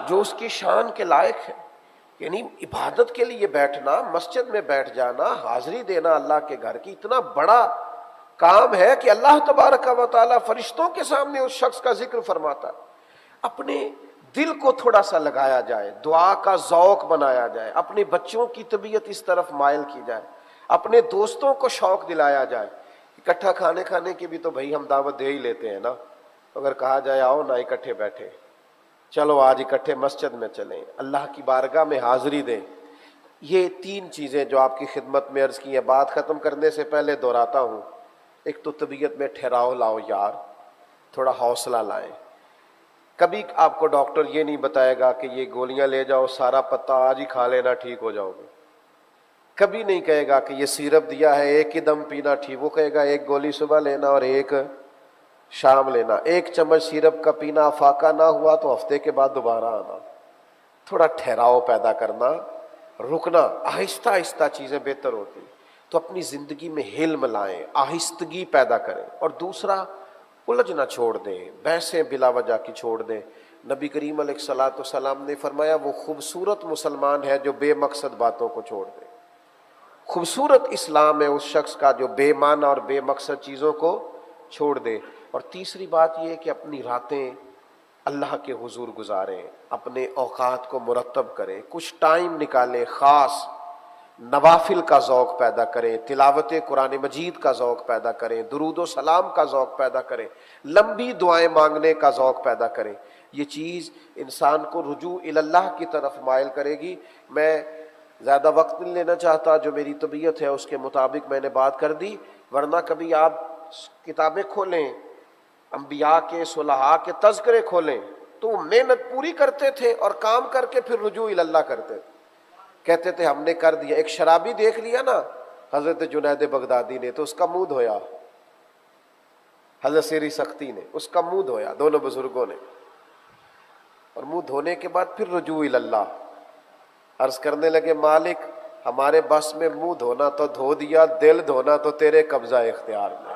جو اس کی شان کے لائق ہے. یعنی عبادت کے لیے بیٹھنا، مسجد میں بیٹھ جانا، حاضری دینا اللہ کے گھر کی، اتنا بڑا کام ہے کہ اللہ تبارک و تعالیٰ فرشتوں کے سامنے اس شخص کا ذکر فرماتا ہے. اپنے دل کو تھوڑا سا لگایا جائے، دعا کا ذوق بنایا جائے، اپنے بچوں کی طبیعت اس طرف مائل کی جائے، اپنے دوستوں کو شوق دلایا جائے. اکٹھا کھانے کی بھی تو بھائی ہم دعوت دے ہی لیتے ہیں نا. اگر کہا جائے آؤ نا اکٹھے بیٹھے، چلو آج اکٹھے مسجد میں چلیں، اللہ کی بارگاہ میں حاضری دیں. یہ 3 چیزیں جو آپ کی خدمت میں عرض کی ہیں، بات ختم کرنے سے پہلے دہراتا ہوں. ایک تو طبیعت میں ٹھہراؤ لاؤ یار، تھوڑا حوصلہ لائیں. کبھی آپ کو ڈاکٹر یہ نہیں بتائے گا کہ یہ گولیاں لے جاؤ، سارا پتا آج ہی کھا لینا ٹھیک ہو جاؤ گے. کبھی نہیں کہے گا کہ یہ سیرپ دیا ہے ایک ہی دم پینا ٹھیک. وہ کہے گا ایک گولی صبح لینا اور ایک شام لینا. 1 چمچ سیرپ کا پینا، فاقہ نہ ہوا تو ہفتے کے بعد دوبارہ آنا. تھوڑا ٹھہراؤ پیدا کرنا، رکنا، آہستہ آہستہ چیزیں بہتر ہوتی. تو اپنی زندگی میں حلم لائیں، آہستگی پیدا کریں. اور دوسرا، الجھنا چھوڑ دیں، بحثیں بلا وجہ کی چھوڑ دیں. نبی کریم علیہ الصلوۃ والسلام نے فرمایا وہ خوبصورت مسلمان ہے جو بے مقصد باتوں کو چھوڑ دے. خوبصورت اسلام ہے اس شخص کا جو بے معنی اور بے مقصد چیزوں کو چھوڑ دے. اور تیسری بات یہ ہے کہ اپنی راتیں اللہ کے حضور گزاریں، اپنے اوقات کو مرتب کریں، کچھ ٹائم نکالیں، خاص نوافل کا ذوق پیدا کریں، تلاوت قرآن مجید کا ذوق پیدا کریں، درود و سلام کا ذوق پیدا کریں، لمبی دعائیں مانگنے کا ذوق پیدا کریں. یہ چیز انسان کو رجوع اللہ کی طرف مائل کرے گی. میں زیادہ وقت نہیں لینا چاہتا، جو میری طبیعت ہے اس کے مطابق میں نے بات کر دی. ورنہ کبھی آپ کتابیں کھولیں، انبیاء کے صلحاء کے تذکرے کھولیں تو وہ محنت پوری کرتے تھے اور کام کر کے پھر رجوع اللہ کرتے تھے. کہتے تھے ہم نے کر دیا. ایک شرابی دیکھ لیا نا حضرت جنید بغدادی نے تو اس کا منہ دھویا، حضرت سیری سختی نے اس کا منہ دھویا، دونوں بزرگوں نے. اور منہ دھونے کے بعد پھر رجوع اللہ. عرض کرنے لگے مالک ہمارے بس میں منہ دھونا تو دھو دیا، دل دھونا تو تیرے قبضہ اختیار میں.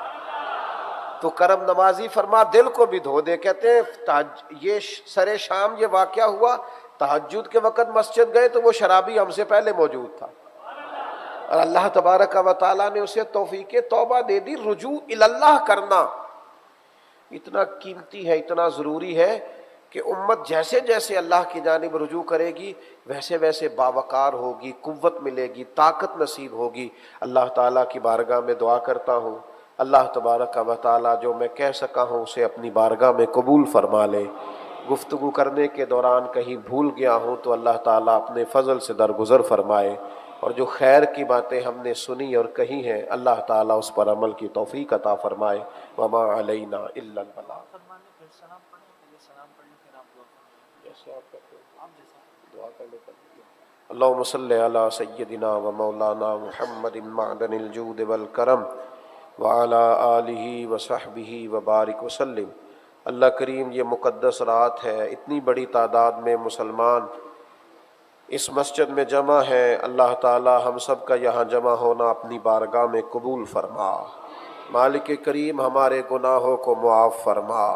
تو کرم نوازی فرما دل کو بھی دھو دے. کہتے ہیں یہ سر شام یہ واقعہ ہوا، تہجد کے وقت مسجد گئے تو وہ شرابی ہم سے پہلے موجود تھا اور اللہ تبارک و تعالیٰ نے اسے توفیق توبہ دے دی. رجوع اللہ کرنا اتنا قیمتی ہے، اتنا ضروری ہے کہ امت جیسے جیسے اللہ کی جانب رجوع کرے گی ویسے ویسے باوقار ہوگی، قوت ملے گی، طاقت نصیب ہوگی. اللہ تعالیٰ کی بارگاہ میں دعا کرتا ہوں اللہ تبارک و تعالیٰ جو میں کہہ سکا ہوں اسے اپنی بارگاہ میں قبول فرما لے. گفتگو کرنے کے دوران کہیں بھول گیا ہوں تو اللہ تعالیٰ اپنے فضل سے درگزر فرمائے. اور جو خیر کی باتیں ہم نے سنی اور کہی ہیں اللہ تعالیٰ اس پر عمل کی توفیق عطا فرمائے. وما علینا الا البلاغ. اللہم صلی علی سیدنا و مولانا محمد معدن الجود والکرم وعلی آلہ وصحبہ وبارک وسلم. اللہ کریم یہ مقدس رات ہے، اتنی بڑی تعداد میں مسلمان اس مسجد میں جمع ہیں. اللہ تعالی ہم سب کا یہاں جمع ہونا اپنی بارگاہ میں قبول فرما. مالک کریم ہمارے گناہوں کو معاف فرما،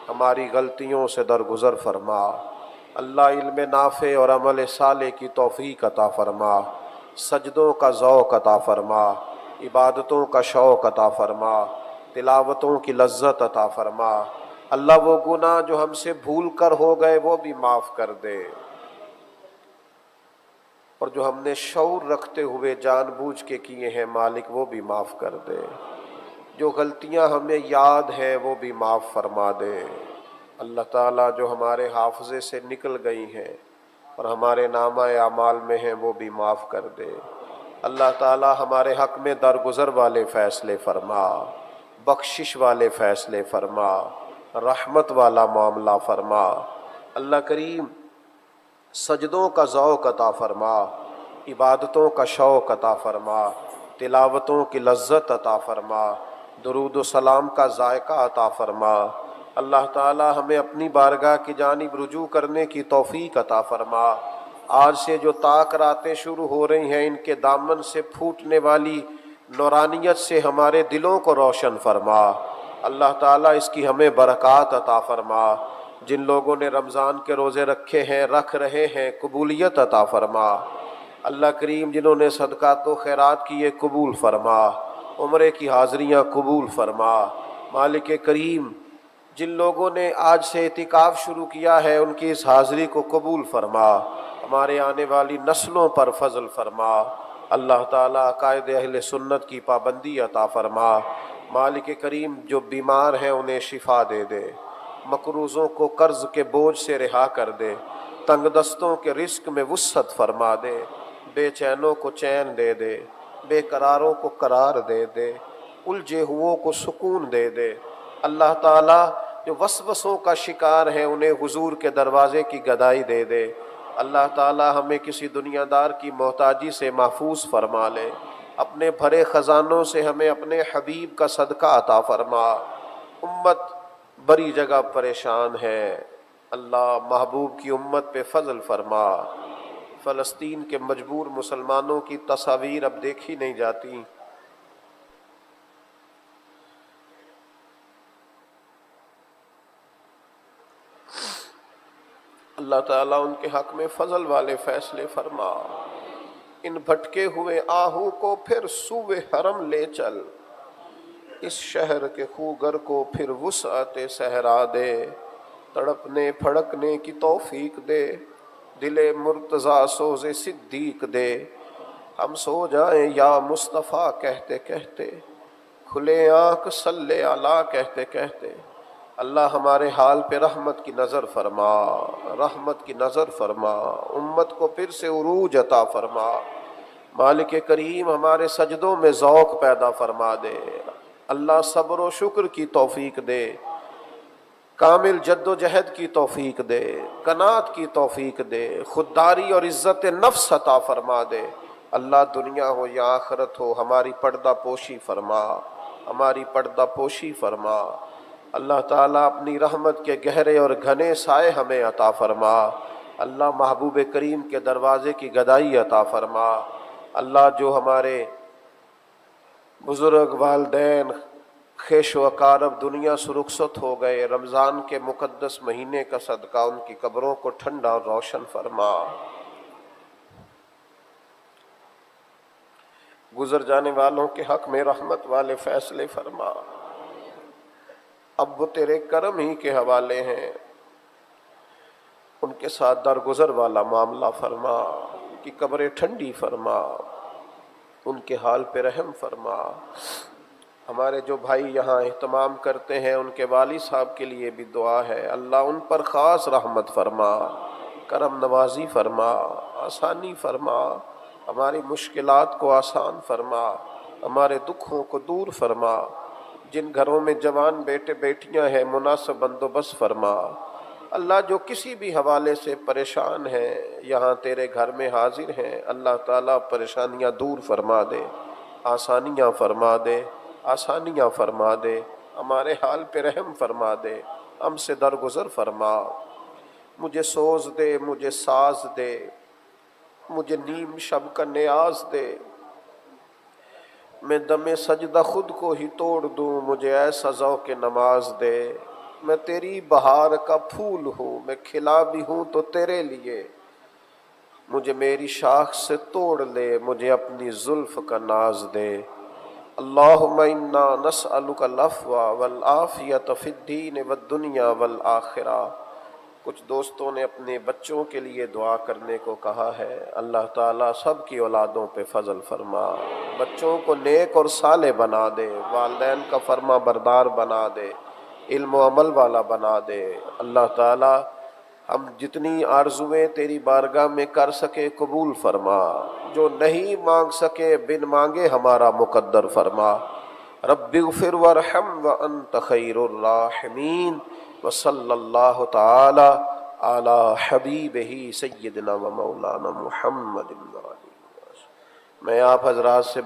ہماری غلطیوں سے درگزر فرما. اللہ علم نافع اور عمل صالح کی توفیق عطا فرما، سجدوں کا ذوق عطا فرما، عبادتوں کا شوق عطا فرما، تلاوتوں کی لذت عطا فرما. اللہ وہ گناہ جو ہم سے بھول کر ہو گئے وہ بھی معاف کر دے، اور جو ہم نے شعور رکھتے ہوئے جان بوجھ کے کیے ہیں مالک وہ بھی معاف کر دے. جو غلطیاں ہمیں یاد ہیں وہ بھی معاف فرما دے. اللہ تعالیٰ جو ہمارے حافظے سے نکل گئی ہیں اور ہمارے نامہ اعمال میں ہیں وہ بھی معاف کر دے. اللہ تعالیٰ ہمارے حق میں درگزر والے فیصلے فرما، بخشش والے فیصلے فرما، رحمت والا معاملہ فرما. اللہ کریم سجدوں کا ذوق عطا فرما، عبادتوں کا شوق عطا فرما، تلاوتوں کی لذت عطا فرما، درود و سلام کا ذائقہ عطا فرما. اللہ تعالی ہمیں اپنی بارگاہ کی جانب رجوع کرنے کی توفیق عطا فرما. آج سے جو طاق راتیں شروع ہو رہی ہیں ان کے دامن سے پھوٹنے والی نورانیت سے ہمارے دلوں کو روشن فرما. اللہ تعالیٰ اس کی ہمیں برکات عطا فرما. جن لوگوں نے رمضان کے روزے رکھے ہیں، رکھ رہے ہیں، قبولیت عطا فرما۔ اللہ کریم جنہوں نے صدقات و خیرات کیے قبول فرما، عمرے کی حاضریاں قبول فرما۔ مالک کریم جن لوگوں نے آج سے اعتکاف شروع کیا ہے ان کی اس حاضری کو قبول فرما، ہمارے آنے والی نسلوں پر فضل فرما۔ اللہ تعالیٰ عقائد اہل سنت کی پابندی عطا فرما۔ مالک کریم جو بیمار ہیں انہیں شفا دے دے، مقروضوں کو قرض کے بوجھ سے رہا کر دے، تنگ دستوں کے رزق میں وسعت فرما دے، بے چینوں کو چین دے دے، بے قراروں کو قرار دے دے، الجھے ہوئوں کو سکون دے دے۔ اللہ تعالیٰ جو وسوسوں کا شکار ہیں انہیں حضور کے دروازے کی گدائی دے دے۔ اللہ تعالیٰ ہمیں کسی دنیا دار کی محتاجی سے محفوظ فرما لے، اپنے بھرے خزانوں سے ہمیں اپنے حبیب کا صدقہ عطا فرما۔ امت بڑی جگہ پریشان ہے، اللہ محبوب کی امت پہ فضل فرما۔ فلسطین کے مجبور مسلمانوں کی تصاویر اب دیکھی نہیں جاتی، اللہ تعالیٰ ان کے حق میں فضل والے فیصلے فرما۔ ان بھٹکے ہوئے آہو کو پھر سوئے حرم لے چل، اس شہر کے خوگر کو پھر وسعت صحرا دے، تڑپنے پھڑکنے کی توفیق دے، دل مرتضیٰ سوز صدیق دے۔ ہم سو جائیں یا مصطفیٰ کہتے کہتے، کھلے آنکھ صلی علی کہتے کہتے۔ اللہ ہمارے حال پہ رحمت کی نظر فرما، رحمت کی نظر فرما، امت کو پھر سے عروج عطا فرما۔ مالک کریم ہمارے سجدوں میں ذوق پیدا فرما دے، اللہ صبر و شکر کی توفیق دے، کامل جد و جہد کی توفیق دے، قناعت کی توفیق دے، خودداری اور عزت نفس عطا فرما دے۔ اللہ دنیا ہو یا آخرت ہو ہماری پردہ پوشی فرما، ہماری پردہ پوشی فرما۔ اللہ تعالیٰ اپنی رحمت کے گہرے اور گھنے سائے ہمیں عطا فرما۔ اللہ محبوب کریم کے دروازے کی گدائی عطا فرما۔ اللہ جو ہمارے بزرگ والدین خیش و اقارب دنیا سے رخصت ہو گئے، رمضان کے مقدس مہینے کا صدقہ ان کی قبروں کو ٹھنڈا اور روشن فرما۔ گزر جانے والوں کے حق میں رحمت والے فیصلے فرما۔ اب وہ تیرے کرم ہی کے حوالے ہیں، ان کے ساتھ درگزر والا معاملہ فرما، ان کی قبریں ٹھنڈی فرما، ان کے حال پہ رحم فرما۔ ہمارے جو بھائی یہاں اہتمام کرتے ہیں ان کے والد صاحب کے لیے بھی دعا ہے، اللہ ان پر خاص رحمت فرما، کرم نوازی فرما، آسانی فرما، ہماری مشکلات کو آسان فرما، ہمارے دکھوں کو دور فرما۔ جن گھروں میں جوان بیٹے بیٹیاں ہیں مناسب بندوبست فرما۔ اللہ جو کسی بھی حوالے سے پریشان ہیں یہاں تیرے گھر میں حاضر ہیں، اللہ تعالیٰ پریشانیاں دور فرما دے، آسانیاں فرما دے، آسانیاں فرما دے، ہمارے حال پہ رحم فرما دے، ہم سے درگزر فرما۔ مجھے سوز دے، مجھے ساز دے، مجھے نیم شب کا نیاز دے، میں دم سجدہ خود کو ہی توڑ دوں، مجھے ایسا ذوق نماز دے۔ میں تیری بہار کا پھول ہوں، میں کھلا بھی ہوں تو تیرے لیے، مجھے میری شاخ سے توڑ لے، مجھے اپنی زلف کا ناز دے۔ اللہم انا نسألک العفو والعافیۃ فی الدین والدنیا والآخرہ۔ کچھ دوستوں نے اپنے بچوں کے لیے دعا کرنے کو کہا ہے، اللہ تعالیٰ سب کی اولادوں پہ فضل فرما، بچوں کو نیک اور صالح بنا دے، والدین کا فرما بردار بنا دے، علم و عمل والا بنا دے۔ اللہ تعالیٰ ہم جتنی آرزویں تیری بارگاہ میں کر سکے قبول فرما، جو نہیں مانگ سکے بن مانگے ہمارا مقدر فرما۔ رب اغفر وارحم وانت خیر الراحمین، وصلی اللہ تعالی علی حبیبہ سیدنا و مولانا محمد۔ میں آپ حضرات سے